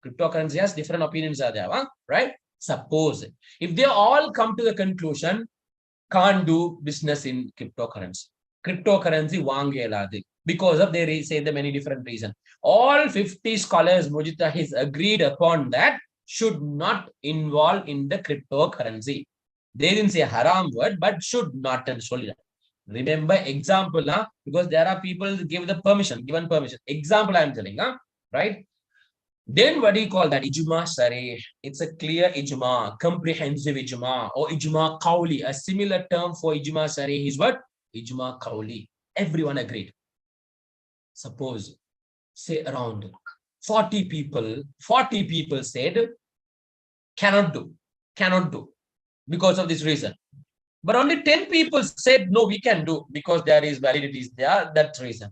cryptocurrency has different opinions are there, right? Suppose if they all come to the conclusion, can't do business in cryptocurrency. Cryptocurrency wangeladi. Because of they say the many different reasons. All 50 scholars, mujtahids, agreed upon that should not involve in the cryptocurrency. They didn't say haram word, but should not and solid. Remember example, because there are people who give the permission, given permission. Example I am telling, right? Then what do you call that? Ijma sarih. It's a clear ijma, comprehensive ijma, or ijma qawli. A similar term for ijma sarih is what? Ijma qawli. Everyone agreed. Suppose, say around 40 people said, cannot do because of this reason. But only 10 people said, no, we can do because there is validities there, that reason.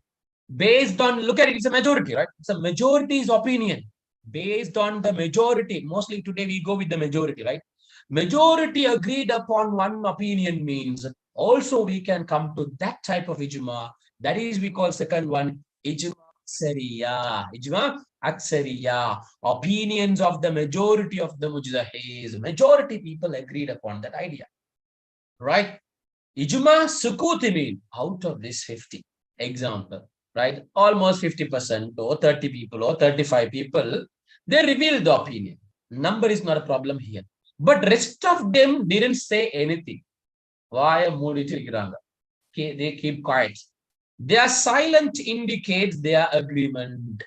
Based on, look at it, it's a majority, right? It's a majority's opinion. Based on the majority, mostly today we go with the majority, right? Majority agreed upon one opinion means also we can come to that type of ijma. That is we call second one, ijma aksariya. Ijma aksariya. Opinions of the majority of the mujtahids. Majority people agreed upon that idea. Right? Ijma sukuti mean out of this 50. Example, right? Almost 50% or 30 people or 35 people, they revealed the opinion. Number is not a problem here. But rest of them didn't say anything. Why? Okay, they keep quiet. Their silent indicates their agreement.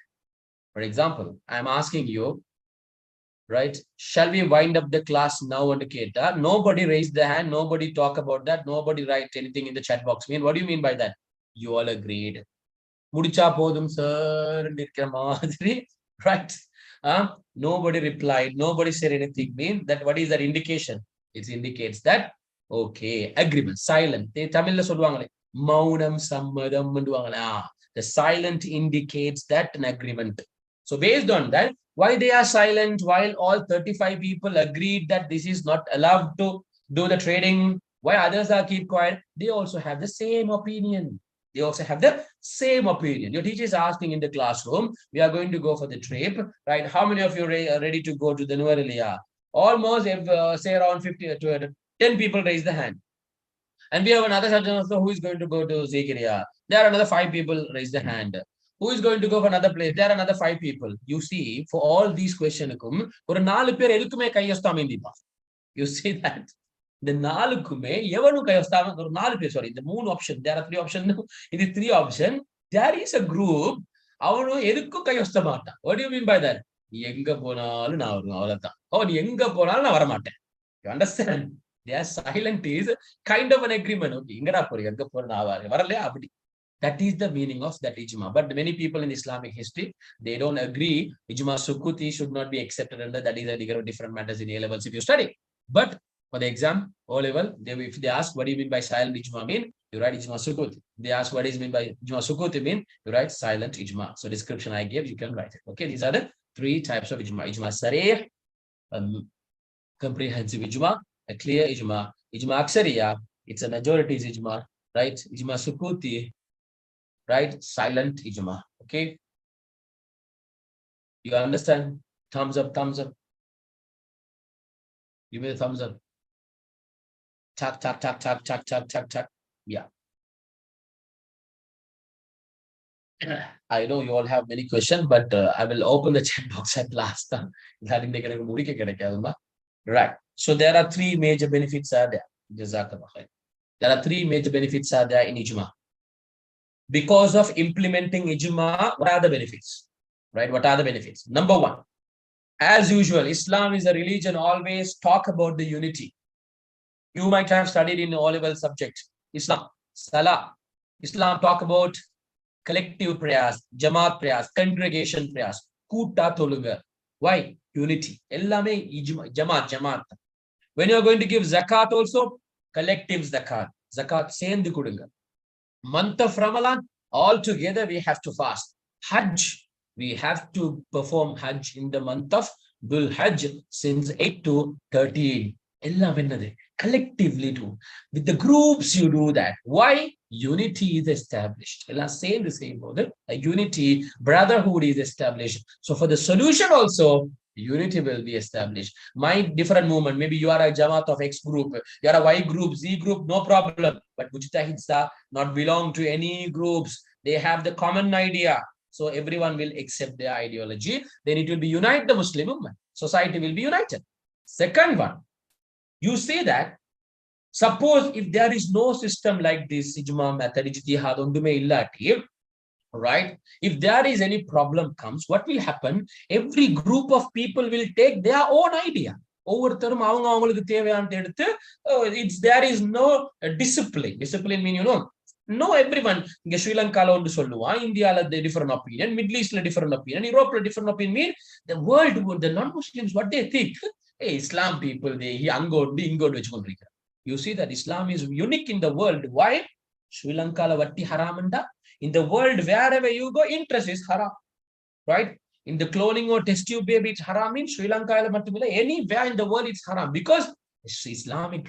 For example, I'm asking you, right? Shall we wind up the class now and Keta? Nobody raised the hand. Nobody talk about that. Nobody write anything in the chat box. What do you mean by that? You all agreed. Mudicha podum sir, right? Nobody replied. Nobody said anything. Mean that what is that indication? It indicates that okay, agreement, silent. Tamil la solluvaangale maunam sammadam enduvaangala. The silent indicates that an agreement. So based on that, why they are silent while all 35 people agreed that this is not allowed to do the trading? Why others are keep quiet? They also have the same opinion. They also have the same opinion. Your teacher is asking in the classroom, we are going to go for the trip, right? How many of you are ready to go to the Nuerelia? Almost, say around 50 to 10 people raise the hand. And we have another sergeant also who is going to go to Zikiria. There are another 5 people raise the hand. Who is going to go for another place? There are another 5 people. You see, for all these questions, you see that the nalukume evanu kayostama or 4 பேர் sorry the 3 option there are 3 options in the 3 option there is a group அவனோ எதுக்கும் கையொஸ்த மாட்டான். What do you mean by that? எங்க போனாலும் நான் வருவேன் அவ்வளவுதான். நீ எங்க போனாலும் நான் வர மாட்டேன். You understand? Their silent is kind of an agreement. Okay, எங்கடா போறீங்க? எங்க போற நான் வரலையா அப்படி. That is the meaning of that ijma. But many people in Islamic history, they don't agree. Ijma sukuti should not be accepted under that is a different matters in A levels if you study. But for the exam, O level, if they ask what do you mean by silent ijma mean, you write ijma sukuti. They ask what is mean by ijma sukuti mean, you write silent ijma. So description I gave, you can write it. Okay, these are the 3 types of ijma. Ijma sarih, comprehensive ijma, a clear ijma. Ijma aksariya, it's a majority's ijma, right? Ijma sukuti, right? Silent ijma. Okay, you understand? Thumbs up, thumbs up. Give me a thumbs up. Tap, tap, tap, tap, tap, tap, tap, tap. Yeah. I know you all have many questions, but I will open the chat box at last. Right. So there are 3 major benefits are there. There are 3 major benefits are there in ijma. Because of implementing ijma, what are the benefits? Right? What are the benefits? Number 1, as usual, Islam is a religion always talk about the unity. You might have studied in O-level subject, Islam, Salah. Islam talk about collective prayers, Jamaat prayers, congregation prayers, Kutta Tolunga. Why? Unity. Ellame Jamaat. When you are going to give zakat also, collective zakat. Zakat சேர்ந்து கொடுங்க. Month of Ramadan, all together we have to fast. Hajj, we have to perform Hajj in the month of Dhul Hajj since 8 to 13. எல்லாம் என்னது? Collectively do. With the groups you do that. Why? Unity is established. எல்லாம் சேர்ந்து செய்யும்போது a unity, brotherhood is established. So for the solution also, unity will be established. My different movement, maybe you are a Jamaat of X group, you are a Y group, Z group, no problem. But Mujtahids not belong to any groups. They have the common idea. So everyone will accept their ideology. Then it will be unite the Muslim movement. Society will be united. Second one, you say that, suppose if there is no system like this, ijma method, ijtihad, ondume illati, right? If there is any problem comes, what will happen? Every group of people will take their own idea. ஒவ்வொருத்தரும் அவங்களுக்கு தேவையானது எடுத்து, there is no discipline. Discipline mean, No, everyone. இங்க ஸ்ரீலங்கால ஒன்று சொல்லுவான், இந்தியால different opinion, Middle Eastல different opinion, Europeல different opinion. Mean the world, the non-Muslims, what they think? Hey, Islam people, they அங்கோண்டு இங்கோண்டு வச்சுக்கொண்டிருக்கிறார். You see that Islam is unique in the world. Why? ஸ்ரீலங்கால வட்டி ஹராம்ண்டா, in the world wherever you go, interest is haram, right? In the cloning or test tube baby, it's haram. In Sri Lanka, anywhere in the world, it's haram because Islamic,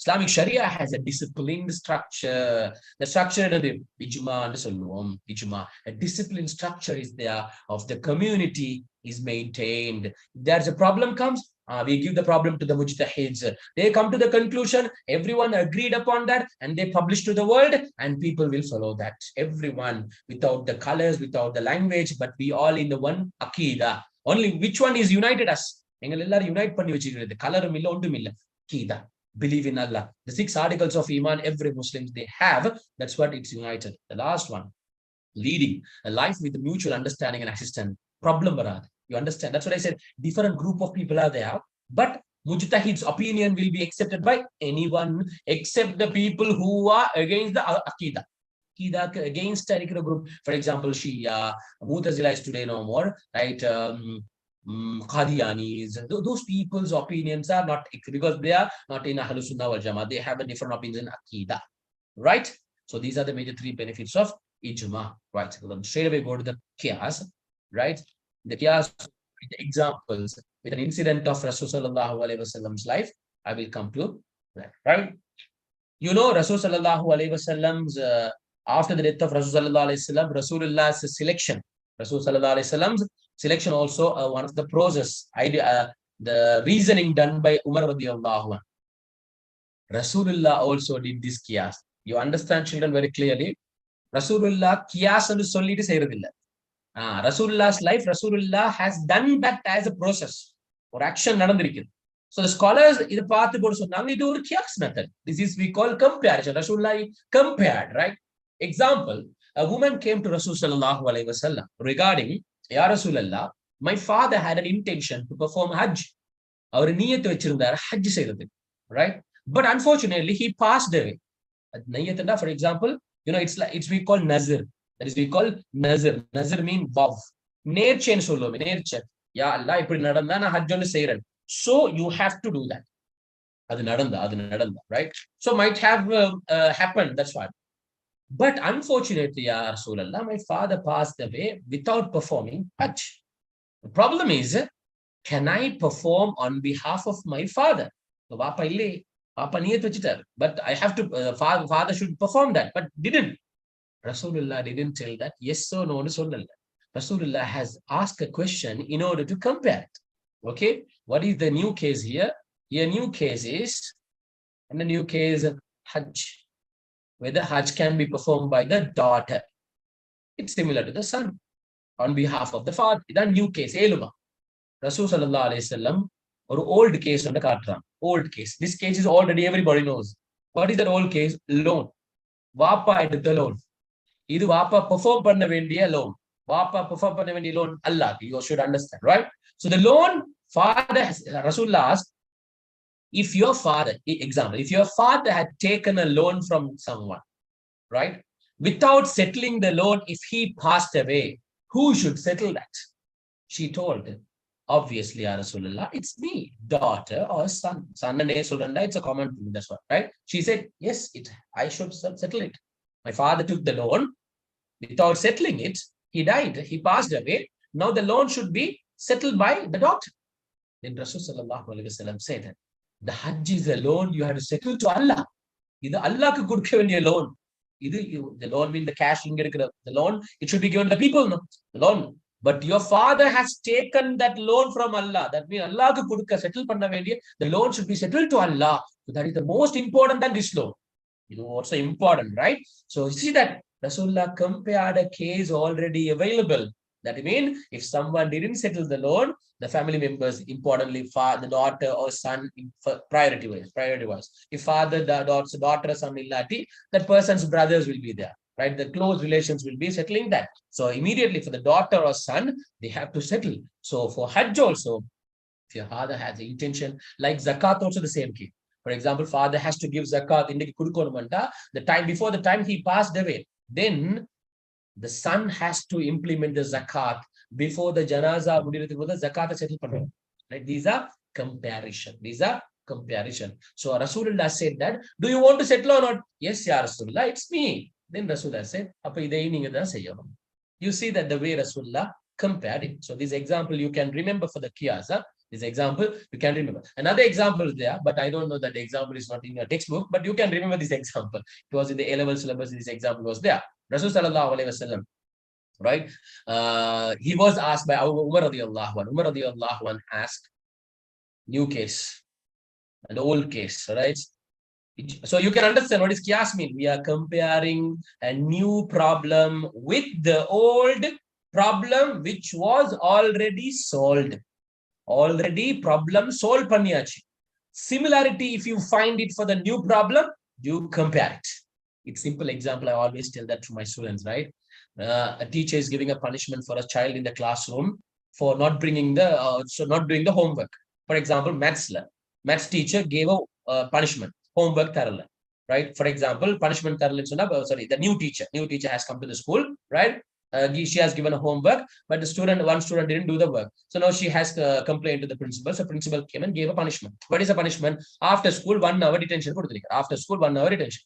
Islamic Sharia has a disciplined structure. The structure of the ijma, a disciplined structure is there of the community is maintained. If there's a problem comes, we give the problem to the mujtahids. They come to the conclusion, everyone agreed upon that, and they publish to the world, and people will follow that. Everyone, without the colors, without the language, but we all in the one akida. Only which one is united us? எங்கள் எல்லாரும் unite பண்ணி வச்சிருக்கிறது கலரும் இல்ல ஒன்றும் இல்ல Geetha believe in Allah. The 6 articles of Iman every Muslims they have, that's what it's united. The last one, leading a life with mutual understanding and assistance. Problem varad. You understand? That's what I said. Different group of people are there, but Mujtahid's opinion will be accepted by anyone except the people who are against the Aqidah. Against a group. For example, Shia, Mu'tazila is today no more, right? Qadianis, those people's opinions are not, because they are not in Ahlus Sunnah wal Jama'ah. They have a different opinion in Aqidah, right? So these are the major 3 benefits of ijma, right? So straight away go to the qiyas, right? The qiyas with examples, with an incident of Rasul sallallahu alaihi wasallam's life. I will come to that, right? You know, Rasul sallallahu alaihi wasallam's after the death of Rasul sallallahu alaihi wasallam, Rasulullah's selection, Rasul sallallahu alaihi wasallam's selection also one of the process, the reasoning done by Umar radiyallahu anhu. Rasulullah also did this qiyas. You understand, children, very clearly. Rasulullah qiyas and sollittu seiradilla. Rasulullah's life, Rasulullah has done that as a process or action nadandirukku. So the scholars idu paathu podu sonnanga idu or qiyas method. This is we call comparison. Rasulullah compared, right? Example, a woman came to Rasul sallallahu alaihi wasallam regarding, Ya Rasulallah, my father had an intention to perform Hajj. Our niyat vechirundar Hajj seiradhu, right? But unfortunately, he passed away. Niyat, for example, you know, it's we call nazir. That is we call nazir. Nazir mean vow. Nature solluvom, nature. Ya Allah, ipdi nadanda na Hajj onnu seiren. So you have to do that. Adu nadanda, right? So might have happened. That's why. But unfortunately, Ya Rasulallah, my father passed away without performing Hajj. The problem is, can I perform on behalf of my father? But I have to, father should perform that, but didn't. Rasulullah didn't tell that. Yes or no. Rasulullah has asked a question in order to compare it. Okay, what is the new case here? Here, new case is, and the new case, Hajj. Whether Hajj can be performed by the daughter. It's similar to the son on behalf of the father. That's new case. Rasul sallallahu alaihi wasallam, or old case on the Katram. Old case. This case is already everybody knows. What is that old case? Loan. Vapa at the loan. Idu Vapa perform panna vendiya loan. Vapa perform panna vendiya loan. Allah. You should understand, right? So the loan, father, Rasulullah asked, if your father, example, if your father had taken a loan from someone, right, without settling the loan, if he passed away, who should settle that? She told him, obviously, Ya Rasulullah, it's me, daughter or son. Son and Sulanda, it's a common thing, that's what, right? She said, yes, I should settle it. My father took the loan without settling it. He died, he passed away. Now the loan should be settled by the daughter. Then Rasul sallallahu alaihi wasallam said, the Hajj is a loan you have to settle to Allah. This Allah ku kudukka vendiya loan. The loan means the cash, the loan, it should be given to the people, no? The loan. But your father has taken that loan from Allah. That means Allah ku kudukka settle panna vendiya. The loan should be settled to Allah. So that is the most important than this loan. What's so important, right? So you see that Rasulullah compared a case already available. That means if someone didn't settle the loan, the family members, importantly, father, daughter or son, priority wise. If father, daughter, son, illati, that person's brothers will be there, right? The close relations will be settling that. So immediately for the daughter or son, they have to settle. So for Hajj also, if your father has the intention, like Zakat also the same case. For example, father has to give zakat in the time before the time he passed away. Then the son has to implement the zakat before the janaza the zakat settle pannu. Right? These are comparison. These are comparison. So Rasulullah said that, do you want to settle or not? Yes, Ya Rasulullah, it's me. Then Rasulullah said, you see that the way Rasulullah compared it. So this example you can remember for the qiyas. This example you can remember. Another example is there, but I don't know that the example is not in your textbook, but you can remember this example. It was in the A-level syllabus, this example was there. Rasul sallallahu alayhi wasallam, right? He was asked by Umar radiallahu anhu. Umar radiallahu anhu asked, new case and the old case, right? So you can understand what is qiyas mean. We are comparing a new problem with the old problem which was already solved. Already problem solved panniyachi. Similarity, if you find it for the new problem, you compare it. It's simple example. I always tell that to my students, right? A teacher is giving a punishment for a child in the classroom for not bringing not doing the homework. For example, maths teacher gave a punishment, homework tharala, right? For example, punishment tharala, the new teacher has come to the school, right? She has given a homework, but one student didn't do the work. So now she has complained to the principal. So principal came and gave a punishment. What is a punishment? After school, 1 hour detention. After school, 1 hour detention.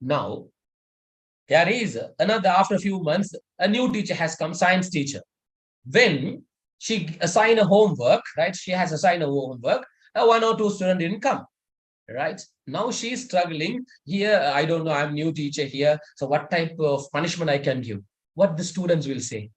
Now, there is another, after a few months, a new teacher has come, science teacher. When she assigned a homework, right? She has assigned a homework, 1 or 2 students didn't come, right? Now she's struggling here. I don't know, I'm new teacher here. So what type of punishment I can give? What the students will say?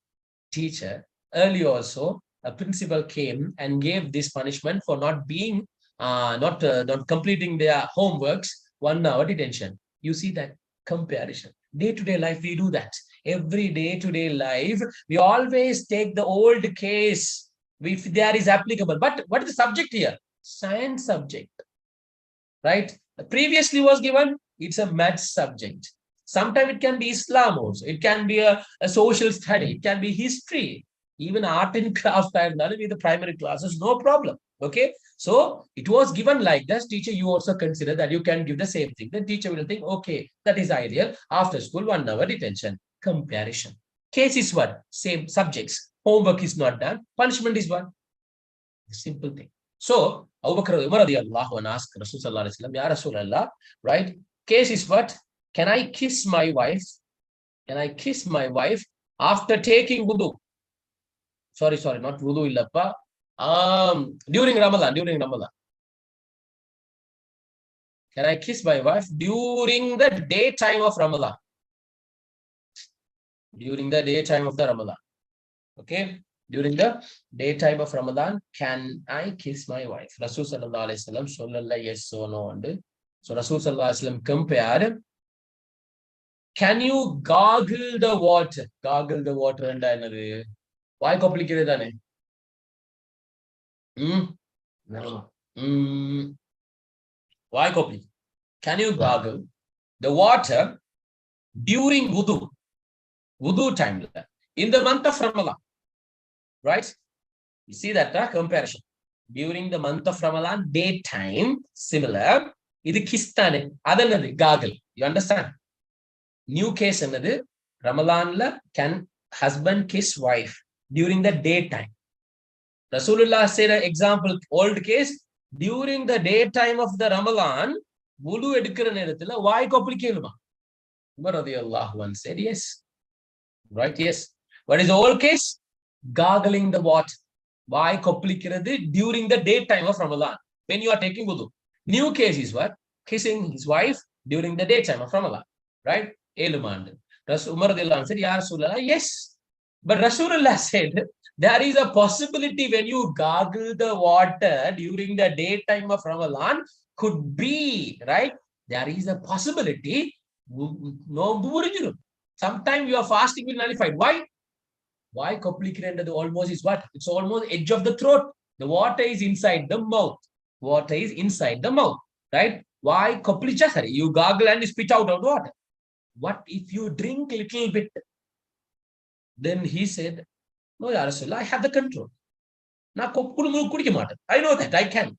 Teacher, earlier also, a principal came and gave this punishment for not being, not completing their homeworks, 1 hour detention. You see that comparison. Day-to-day life, we do that. Every day-to-day life, we always take the old case if there is applicable. But what is the subject here? Science subject, right? Previously was given, it's a maths subject. Sometimes it can be Islam also. It can be a social study. It can be history. Even art and craft, with the primary classes, no problem. Okay. So it was given like this. Teacher, you also consider that you can give the same thing. The teacher will think, okay, that is ideal. After school, 1 hour detention. Comparison. Case is what? Same subjects. Homework is not done. Punishment is what? Simple thing. So Abu Bakr Umar radiallahu anhu asked Rasul sallallahu alaihi wasallam, Ya Rasulallah, right? Case is what? Can I kiss my wife? Can I kiss my wife after taking wudu? Sorry, not wudu illappa. During Ramadan. Can I kiss my wife during the daytime of Ramadan? During the daytime of the Ramadan. Okay. During the daytime of Ramadan, can I kiss my wife? Rasul sallallahu alaihi wasallam, yes or no. So Rasul sallallahu alaihi wasallam compared. Can you gargle the water? Gargle the water and another. Why complicated? No. Why complicated? Can you gargle the water during wudu time in the month of Ramadan? Right? You see that comparison. During the month of Ramadan, daytime, similar. This kistane, other gargle. You understand? New case another. Ramadan can husband kiss wife during the daytime. Rasulullah said an example, old case, during the daytime of the Ramadan, wudu edukra nerathila why koplikkeluma? Umar radiyallahu anhu said yes. Right? Yes. What is the old case? Gargling the water. Why koplikkirathu during the daytime of Ramadan when you are taking wudu? New case is what? Kissing his wife during the daytime of Ramadan. Right? Umar radiyallahu anhu said, Ya Rasulullah, yes. But Rasulullah said, there is a possibility when you gargle the water during the daytime of Ramadan, could be, right? There is a possibility. No, sometimes your fasting will nullify. Why? Why complicated? Almost is what? It's almost edge of the throat. The water is inside the mouth. Water is inside the mouth, right? Why complicated? You gargle and spit out of water. What if you drink a little bit? Then he said, no, Ya Rasulullah, I have the control. I know that I can.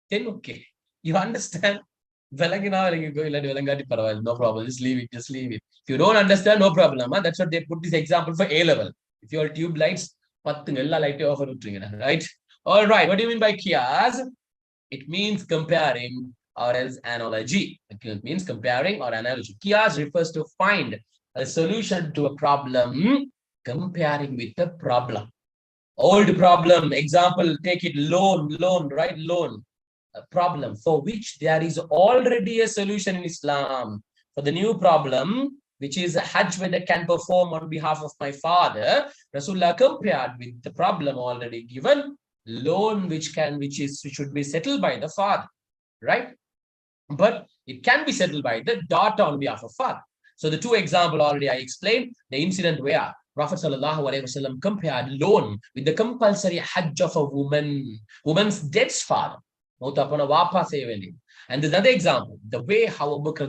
Then okay. You understand? No problem. Just leave it. Just leave it. If you don't understand, no problem. That's what they put this example for A level. If your tube lights, right? All right. What do you mean by qiyas? It means comparing or else analogy. It means comparing or analogy. Qiyas refers to find a solution to a problem, comparing with the problem. Old problem, example, take it loan, right? Loan. A problem for which there is already a solution in Islam. For the new problem, which is Hajj, whether can perform on behalf of my father, Rasulullah compared with the problem already given, loan which should be settled by the father, right? But it can be settled by the daughter on behalf of father. So the two examples already I explained, the incident where Prophet ﷺ compared loan with the compulsory Hajj of a woman's dead father. And there's another example, the way how Abu Bakr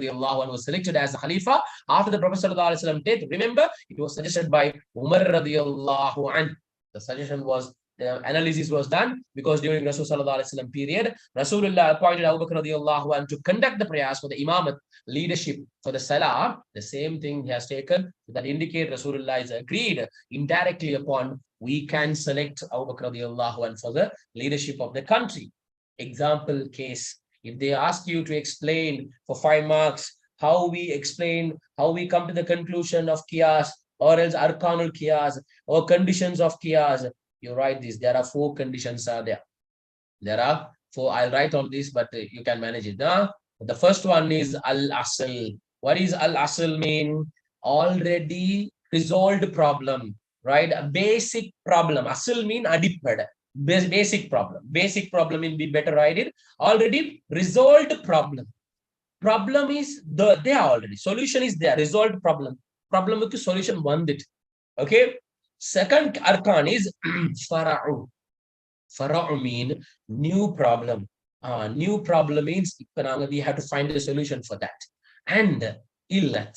was selected as a Khalifa after the Prophet ﷺ death. Remember, it was suggested by Umar radiallahu anhu. The suggestion was, the analysis was done because during Rasulullah period, Rasulullah appointed Abu Bakr radiallahu anhu to conduct the prayers for the Imamat leadership for the Salah. The same thing he has taken that indicate Rasulullah is agreed indirectly upon we can select Abu Bakr radiallahu anhu for the leadership of the country. Example case, if they ask you to explain for 5 marks how we come to the conclusion of qiyas or else arkanul qiyas or conditions of qiyas, you write this. There are 4 conditions are there. There are 4. I'll write on this, but you can manage it. The first one is al-asl. What is al-asl mean? Already resolved problem, right? A basic problem. Asl mean adippada. Basic problem. Basic problem in be better write it. Already resolved problem. Problem is there already. Solution is there. Resolved problem. Problem with the solution one it. Okay. Second arkan is fara'u. Fara'u mean new problem. New problem means we have to find a solution for that. And illat.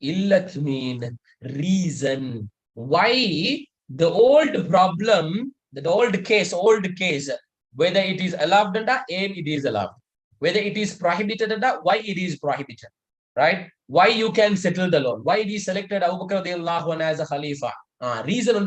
Illat mean reason. Why the old problem, the old case, whether it is allowed under, and it is allowed. Whether it is prohibited under, why it is prohibited. Right? Why you can settle the loan. Why it is selected Abu Bakr radiallahu anhu as a Khalifa. Reason on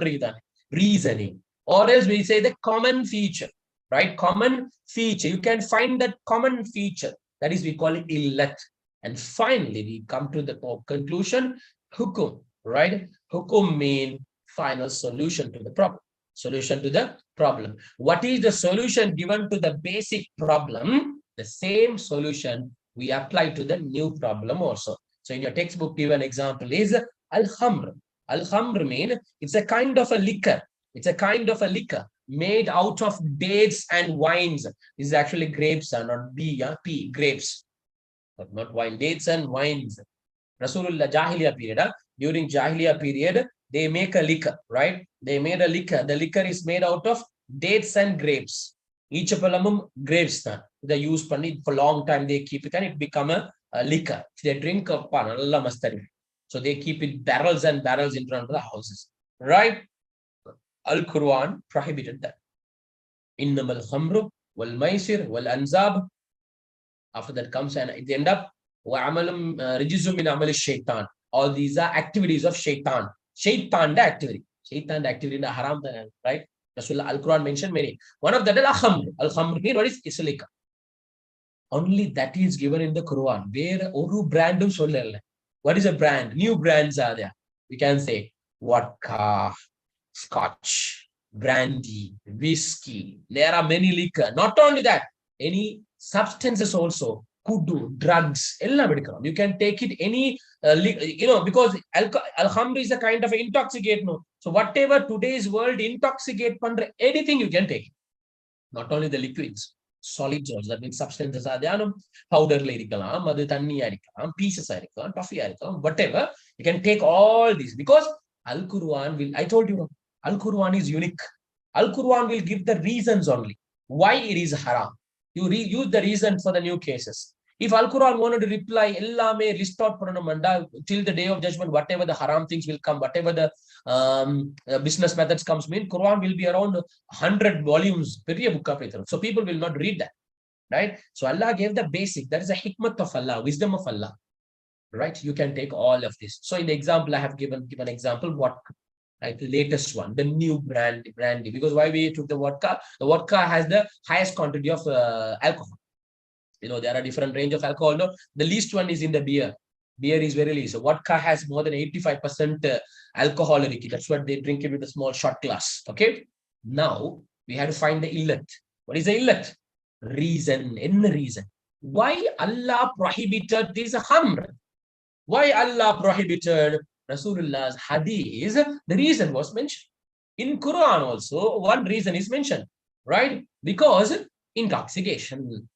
reasoning. Or else we say the common feature. Right? Common feature. You can find that common feature. That is, we call it illat. And finally, we come to the conclusion, hukum. Right? Hukum mean final solution to the problem. Solution to the problem. What is the solution given to the basic problem? The same solution we apply to the new problem also. So in your textbook, given example is al-khamr. Al-khamr mean it's a kind of a liquor. It's a kind of a liquor made out of dates and wines. This is actually grapes and not P, grapes. But not wine, dates and wines. Rasulullah Jahiliyyah period. During Jahiliyyah period, they make a liquor, right? They made a liquor. The liquor is made out of dates and grapes. Each of them grapes. They use it for a long time. They keep it and it become a liquor. They drink a pan. So they keep it barrels and barrels in front of the houses, right? Al-Quran prohibited that. Innamal khamru wal maisir wal anzab. After that comes and it end up wa'amalum rijizum min amal shaitan. All these are activities of shaitan. Shaitan activity. Shaitan activity in the haram, right? Rasulullah Al-Quran mentioned many. One of that is al-khamr. Al-khamr means what is islika. Only that is given in the Quran. Where oru brandum sollalla. What is a brand? New brands are there. We can say vodka, scotch, brandy, whiskey. There are many liquor. Not only that, any substances also. Kudu, drugs, you can take it any, because al-khamr is a kind of intoxicate. No? So whatever today's world intoxicate, anything you can take. Not only the liquids, solids also. That means substances are there. Powder, pieces, toffee, whatever. You can take all these because Al-Quran will, I told you, Al-Quran is unique. Al-Quran will give the reasons only. Why it is haram. You use the reason for the new cases. If Al-Quran wanted to reply, list out till the day of judgment, whatever the haram things will come, whatever the business methods comes, Quran will be around 100 volumes. So people will not read that. right? So Allah gave the basic. That is a hikmat of Allah, wisdom of Allah, right? You can take all of this. So in the example I have given example, what, right? The latest one, the new brandy. Because why we took the vodka? The vodka has the highest quantity of alcohol. There are different range of alcohol. No, the least one is in the beer. Beer is very least. So vodka has more than 85% alcohol. That's what they drink it with a small shot glass. Okay. Now we have to find the illat. What is the illat? Reason. In the reason. Why Allah prohibited this hamr? Why Allah prohibited Rasulullah's hadith? The reason was mentioned. In Quran also, one reason is mentioned, right? Because intoxication.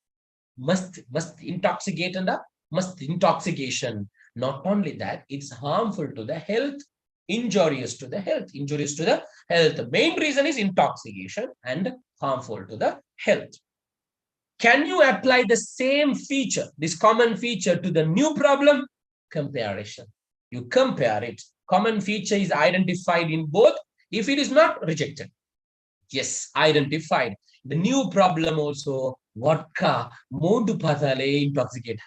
Must intoxicate and must intoxication. Not only that, it's harmful to the health, injurious to the health. The main reason is intoxication and harmful to the health. Can you apply the same feature, this common feature, to the new problem? Comparison. You compare it. Common feature is identified in both. If it is not, rejected. Yes, identified. The new problem also, vodka, modu pathale, intoxicate.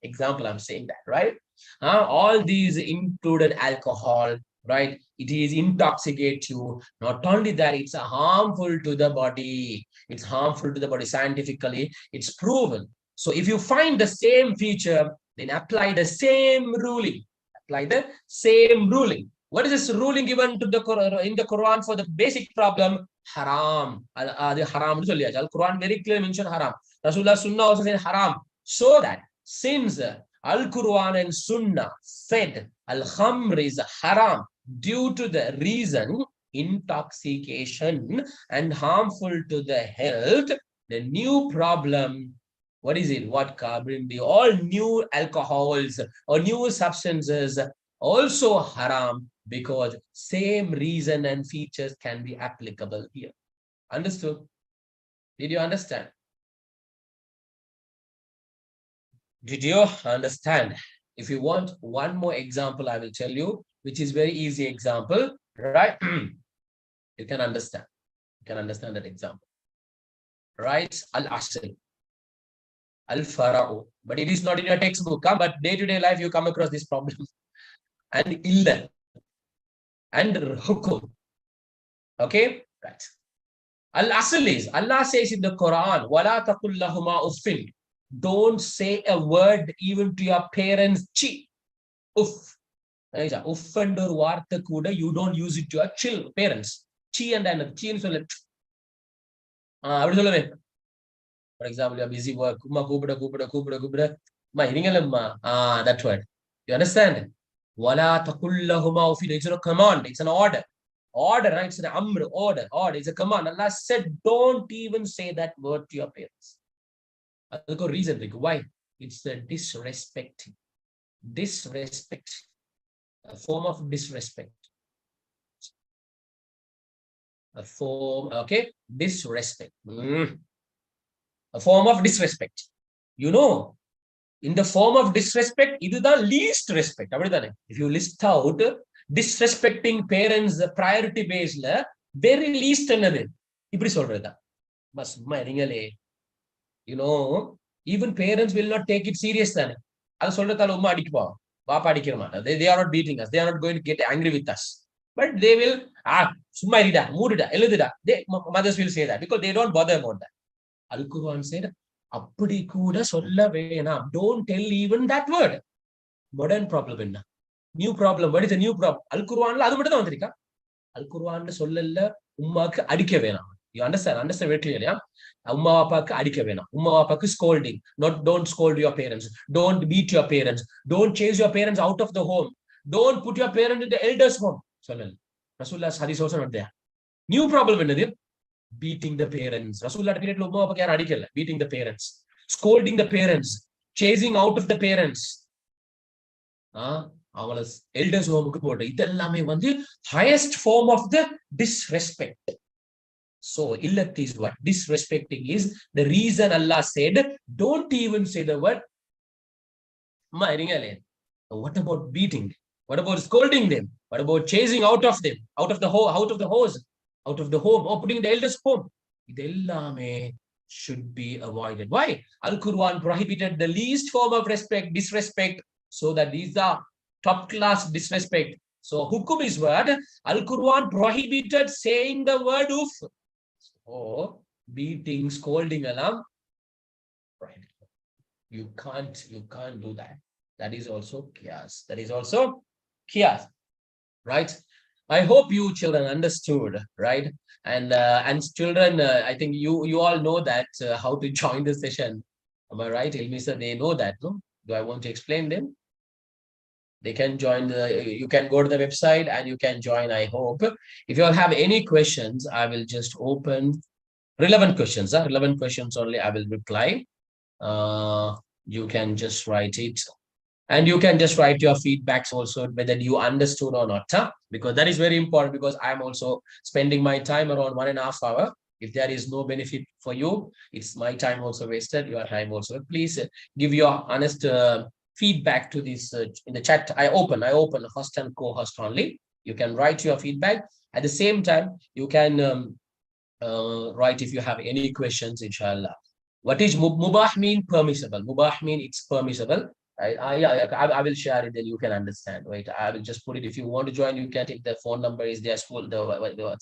Example, I'm saying that, right? All these included alcohol, right? It is intoxicate you. Not only that, it's harmful to the body. It's harmful to the body scientifically. It's proven. So if you find the same feature, then apply the same ruling. Apply the same ruling. What is this ruling given to the in the Quran for the basic problem? Haram. The haram. Al Quran very clearly mentioned haram. Rasulullah Sunnah also said haram. So that since Al Quran and Sunnah said Al Khamr is haram due to the reason intoxication and harmful to the health, the new problem, what is it? Vodka, brandy, all new alcohols or new substances also haram, because same reason and features can be applicable here. Understood? Did you understand? Did you understand? If you want one more example, I will tell you, which is very easy example, right? You can understand. You can understand that example. Right? Al-Asl. Al-Fara'u. But it is not in your textbook. But day-to-day life, you come across this problem. And illa. And hukum. Okay? Right. Al-Asl is, Allah says in the Quran, وَلَا تَقُلْ لَهُمَا أُفٍّ. Don't say a word even to your parents. Chi. Uff. Uff and or vartha kuda, you don't use it to your parents. Chi and another. Chi and so for example, you are busy work. That word. You understand? Wala takullahuma ufi. It's a command. It's an order. Order, right? It's an amr, order. It's a command. Allah said, don't even say that word to your parents. I'll go reason. Why? It's the disrespecting. Disrespect. A form of disrespect. A form, okay? Disrespect. A form of disrespect. You know, in the form of disrespect, it is the least respect. If you list out disrespecting parents, priority based, very least another. You know, even parents will not take it serious. They are not beating us. They are not going to get angry with us. But they will, mothers will say that because they don't bother about that. Al Quran said, don't tell even that word. Modern problem. New problem. What is a new problem? Al Quran Al Quran you understand very clearly. Scolding. Don't scold your parents. Don't beat your parents. Don't chase your parents out of the home. Don't put your parents in the elders' home. Rasulullah's hadith also not there. New problem. Beating the parents. Rasulullah beating the parents. Scolding the parents. Chasing out of the parents. Elders home. Highest form of the disrespect. So, illat is what? Disrespecting is the reason Allah said, don't even say the word. What about beating? What about scolding them? What about chasing out of them? Out of the home, or putting the elders home? should be avoided. Why? Al-Quran prohibited the least form of respect, disrespect, so that these are top class disrespect. So hukum is what? Al-Quran prohibited saying the word of, or beating, scolding, alarm. Right. You can't do that. That is also qiyas. That is also qiyas. Right? I hope you children understood, right? And children, I think you all know that how to join the session. Am I right? Ilmisa, they know that, no? Do I want to explain them? They can join you can go to the website and you can join, I hope. If you all have any questions, I will just open relevant questions. Relevant questions only I will reply. You can just write it. And you can just write your feedbacks also, whether you understood or not, because that is very important, because I'm also spending my time around 1.5 hours. If there is no benefit for you, it's my time also wasted, your time also. Please give your honest feedback to this in the chat. I open host and co-host only. You can write your feedback. At the same time, you can write if you have any questions, inshallah. What is mubah mean? Permissible. Mubah mean it's permissible. I will share it, then you can understand. Wait, I will just put it. If you want to join, you can take the phone number is there. School, the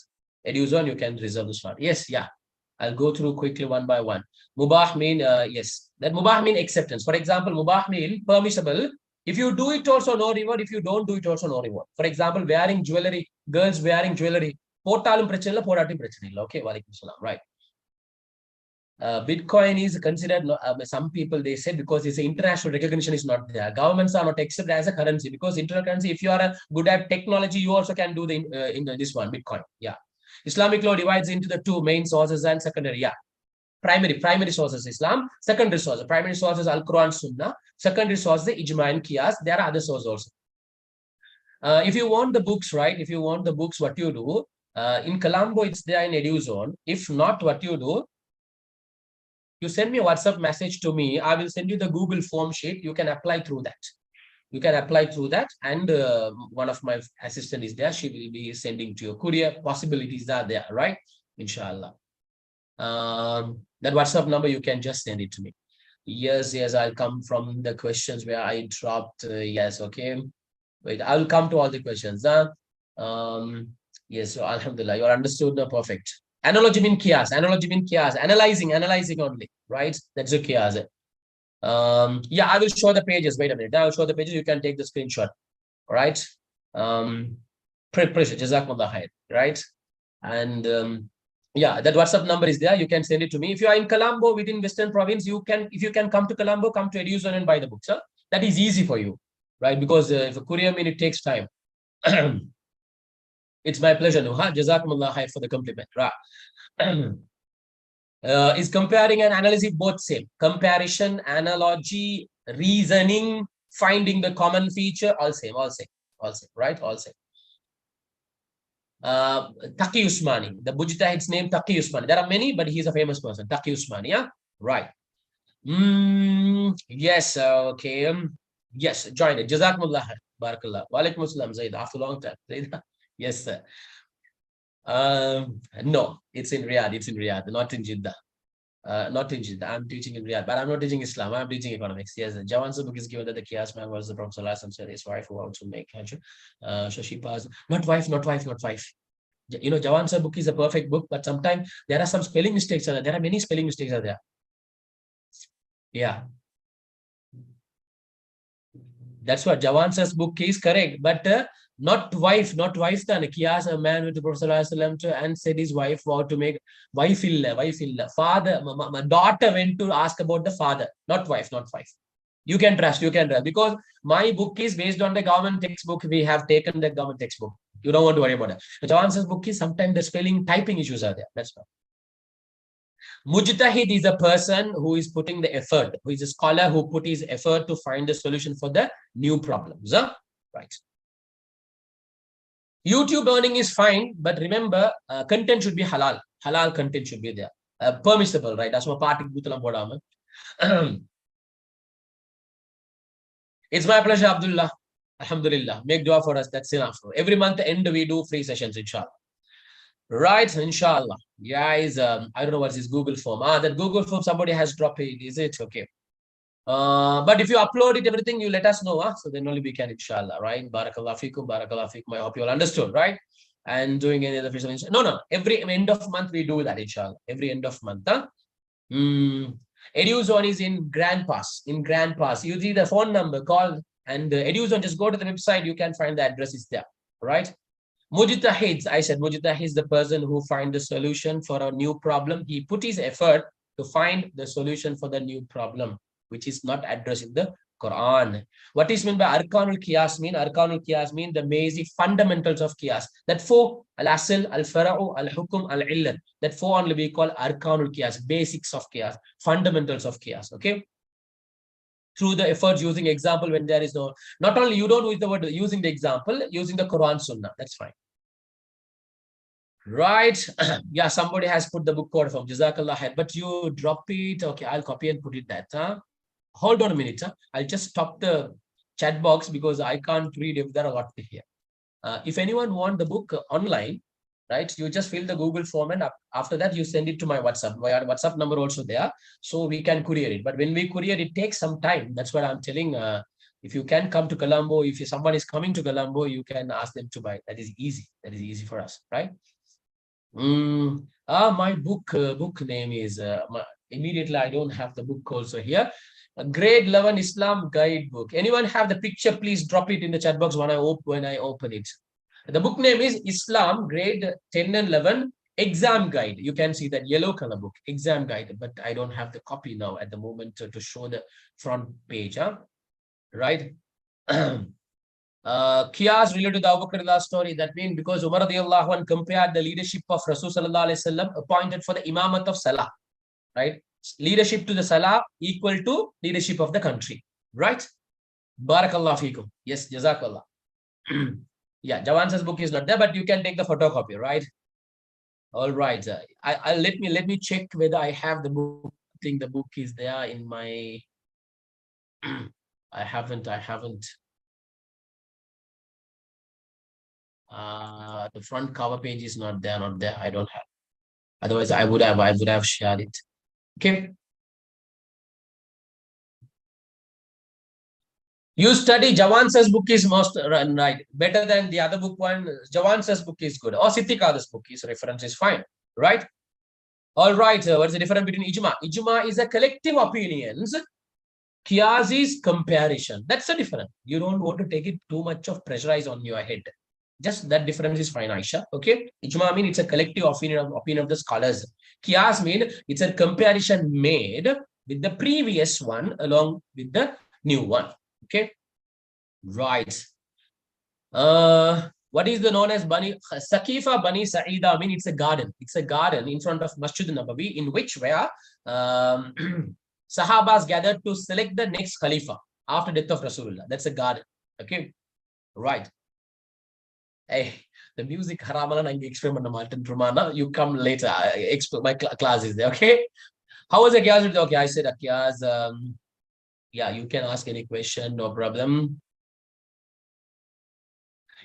EDU-ZONE, you can reserve the slot. Yes, yeah. I'll go through quickly one by one. Mubah mean, yes. That mubah mean acceptance. For example, mubah mean permissible. If you do it also, no reward. If you don't do it also, no reward. For example, wearing jewelry, girls wearing jewelry. Portalum prachilla, poratim prachanilla. Okay, walaikum salam. Right. Bitcoin is considered, some people they say, because it's international recognition is not there. Governments are not accepted as a currency, because internal currency, if you are good at technology, you also can do the in this one, Bitcoin. Yeah. Islamic law divides into the two main sources and secondary. Yeah. Primary sources Islam, secondary sources. Primary sources Al-Quran, Sunnah. Secondary sources Ijma and Qiyas. There are other sources also. If you want the books, right? If you want the books, what you do? In Colombo, it's there in EDU-ZONE. If not, what you do? You send me a WhatsApp message to me. I will send you the Google form sheet. You can apply through that. You can apply through that. And one of my assistant is there. She will be sending to your courier. Possibilities are there, right? Inshallah. That WhatsApp number, you can just send it to me. Yes, I'll come from the questions where I dropped. Yes, okay. Wait, I'll come to all the questions. Yes, so Alhamdulillah, you are understood. No, perfect. Analogy mean qiyas. Analyzing only, right? That's a qiyas. Yeah, I will show the pages. Wait a minute. I will show the pages. You can take the screenshot. All right. Jazakumullah khair, right? And yeah, that WhatsApp number is there. You can send it to me. If you are in Colombo within Western Province, if you can come to Colombo, come to EDU-ZONE and buy the books. That is easy for you, right? Because if a courier mean, it takes time. It's my pleasure, Nuha. Jazakumullah khair for the compliment. Is comparing and analyzing both same? Comparison, analogy, reasoning, finding the common feature, all same, right? All same. Taqi Usmani, the Mujtahid's name, Taqi Usmani. There are many, but he's a famous person. Taqi Usmani, yeah? Right. Yes, okay. Yes, join it. Jazakumullah khair. Barakallah. Wa alaikum assalam, Zaid. After a long time. Yes, sir. No, it's in Riyadh, not in Jeddah. I'm teaching in Riyadh, but I'm not teaching Islam. I'm teaching economics. Yes, Jawan's book is given that the Qiyas man was the Prophet Sallallahu said his wife who wanted to make Hajj. So she passed. Not wife. You know, Jawan's book is a perfect book, but sometimes there are some spelling mistakes. There are many spelling mistakes are there. Yeah. That's what Jawan's book is correct, but not wife. He asked a man with the Prophet and said his wife vowed to make wife illa. Father, my daughter went to ask about the father, not wife. You can trust, because my book is based on the government textbook. We have taken the government textbook. You don't want to worry about it. Jawan's book is sometimes the spelling, typing issues are there. That's why. Mujtahid is a person who is putting the effort, who is a scholar who put his effort to find the solution for the new problems. Right. YouTube earning is fine, but remember, content should be halal. Halal content should be there. Permissible, right? That's what part of It's my pleasure, Abdullah. Alhamdulillah. Make dua for us. That's enough. Every month end, we do free sessions, inshallah. Right, inshallah. Guys, I don't know what's this Google form. That Google form somebody has dropped it. Is it okay? But if you upload it, everything, you let us know. So then only we can, inshallah, right? Barakallah fikum, barakallah fikum. I hope you all understood, right? And doing any other physical. No. Every end of month we do that, inshallah. Every end of month. Huh? EDU-ZONE is in Grand Pass. In Grand Pass, you see the phone number, call, and EDU-ZONE, just go to the website. You can find the address is there, right? Mujtahids, I said Mujtahid is the person who find the solution for a new problem. He put his effort to find the solution for the new problem, which is not addressed in the Quran. What is meant by Arkanul Qiyas mean? Arkanul Qiyas mean the basic fundamentals of Qiyas. That four, Al-Asl, Al-Fara'u, Al-Hukum, Al-Illat. That four only we call Arkanul Qiyas, basics of Qiyas, fundamentals of Qiyas, okay? Through the efforts using example when there is no, not only you don't use the word using the example, using the Quran Sunnah, that's fine. Right. Yeah, somebody has put the book code from Jazakallah Khair, but you drop it. Okay, I'll copy and put it that. Hold on a minute. I'll just stop the chat box because I can't read if there are a lot here. If anyone want the book online, right, you just fill the Google form and after that you send it to my WhatsApp. My WhatsApp number also there, so we can courier it. But when we courier, it takes some time. That's what I'm telling. If you can come to Colombo, if someone is coming to Colombo, you can ask them to buy. That is easy. That is easy for us, right? My book name is immediately I don't have the book also here. A grade 11 Islam guidebook. Anyone have the picture? Please drop it in the chat box when I open it. The book name is Islam grade 10 and 11 exam guide. You can see that yellow color book, exam guide, but I don't have the copy now at the moment to show the front page. Right. Qiyas related to the Abu Bakr story. That means because Umar radiallahu anh compared the leadership of Rasul sallallahu alaihi wasallam appointed for the imamat of Salah, right? Leadership to the Salah equal to leadership of the country, right? Barakallah fikum. Yes, Jazakallah. Yeah, Jawan's book is not there, but you can take the photocopy, right? All right. Let me check whether I have the book. I think the book is there in my. I haven't. The front cover page is not there. I don't have. Otherwise, I would have shared it. Okay. You study Jawan's book is most right, better than the other book one. Jawan's book is good. Or Siddhika's book is reference is fine, right? All right. What's the difference between Ijma? Ijma is a collective opinions. Qiyas is comparison. That's the difference. You don't want to take it too much of pressurize on your head. Just that difference is fine, Aisha. Okay. Ijma mean it's a collective opinion of the scholars. Qiyas mean it's a comparison made with the previous one along with the new one. Okay. Right. What is the known as Bani Saqifa Bani Sa'ida? I mean, it's a garden. It's a garden in front of Masjid Nabawi in which where Sahabas gathered to select the next Khalifa after death of Rasulullah. That's a garden. Okay. Right. Hey, the music haram and experiment Martin Romana. You come later. My class is there. Okay. How was the Qiyas? Okay, I said Qiyas. Yeah, you can ask any question, no problem.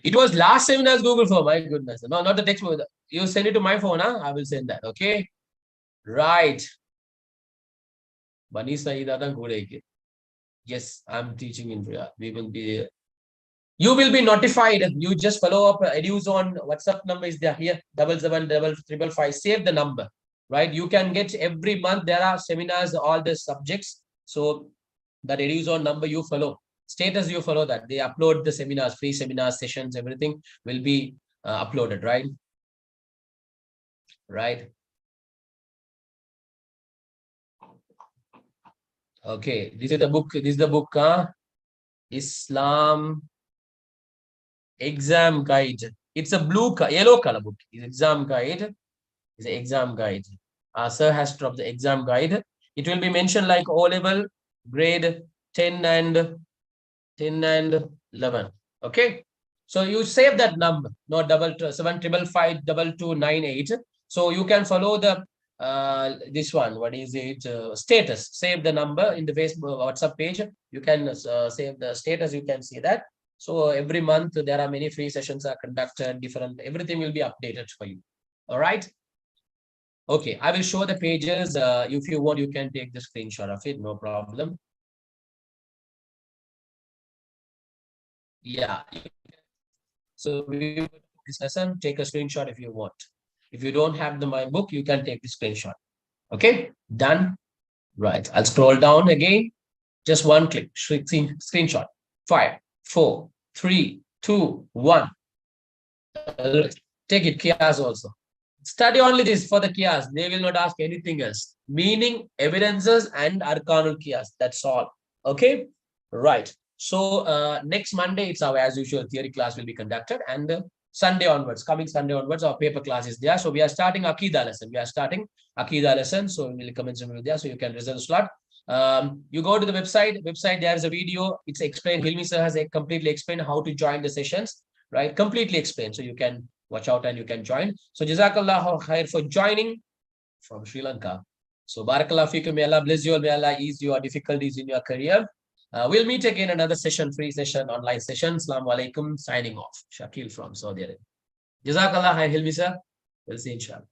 It was last seminar's Google form. My goodness. No, not the textbook. You send it to my phone, huh? I will send that. Okay. Right. Bani Saida. Yes, I'm teaching in Riyadh. We will be. You will be notified. You just follow up. EDU-ZONE WhatsApp number is there here. 775555. Save the number. Right. You can get every month. There are seminars, all the subjects. So that EDU-ZONE number you follow. Status you follow that. They upload the seminars, free seminars, sessions, everything will be uploaded, right? Right. Okay. This is the book. This is the book. Islam exam guide. It's a yellow color book. It's exam guide. It's an exam guide. Sir has dropped the exam guide. It will be mentioned like O-level, grade 10 and 11. Okay. So you save that number, not 7555298. So you can follow the this one. What is it? Status. Save the number in the Facebook WhatsApp page. You can save the status. You can see that. So every month there are many free sessions are conducted. Different. Everything will be updated for you. All right. Okay, I will show the pages. If you want, you can take the screenshot of it, no problem. Yeah. So we will this lesson, take a screenshot if you want. If you don't have the my book, you can take the screenshot. Okay, done. Right. I'll scroll down again. Just one click. Screenshot. 5, 4, 3, 2, 1. Take it, Kias also. Study only this for the Kias. They will not ask anything else. Meaning, evidences, and arkanul Kias. That's all. Okay? Right. So next Monday, it's our as usual theory class will be conducted. And Sunday onwards, coming Sunday onwards, our paper class is there. So we are starting Akida lesson. We are starting Akida lesson. So we will commence with there. So you can reserve the slot. You go to the website. There is a video. It's explained. Hilmi sir has completely explained how to join the sessions. Right? Completely explained. So you can watch out and you can join. So Jazakallah khair for joining from Sri Lanka. So Barakallah fikum. May Allah bless you. May Allah ease your difficulties in your career. We'll meet again another session, free session, online session. Assalamu alaikum. Signing off. Shakeel from Saudi Arabia. Jazakallah khair, Hilmi sir. We'll see inshallah.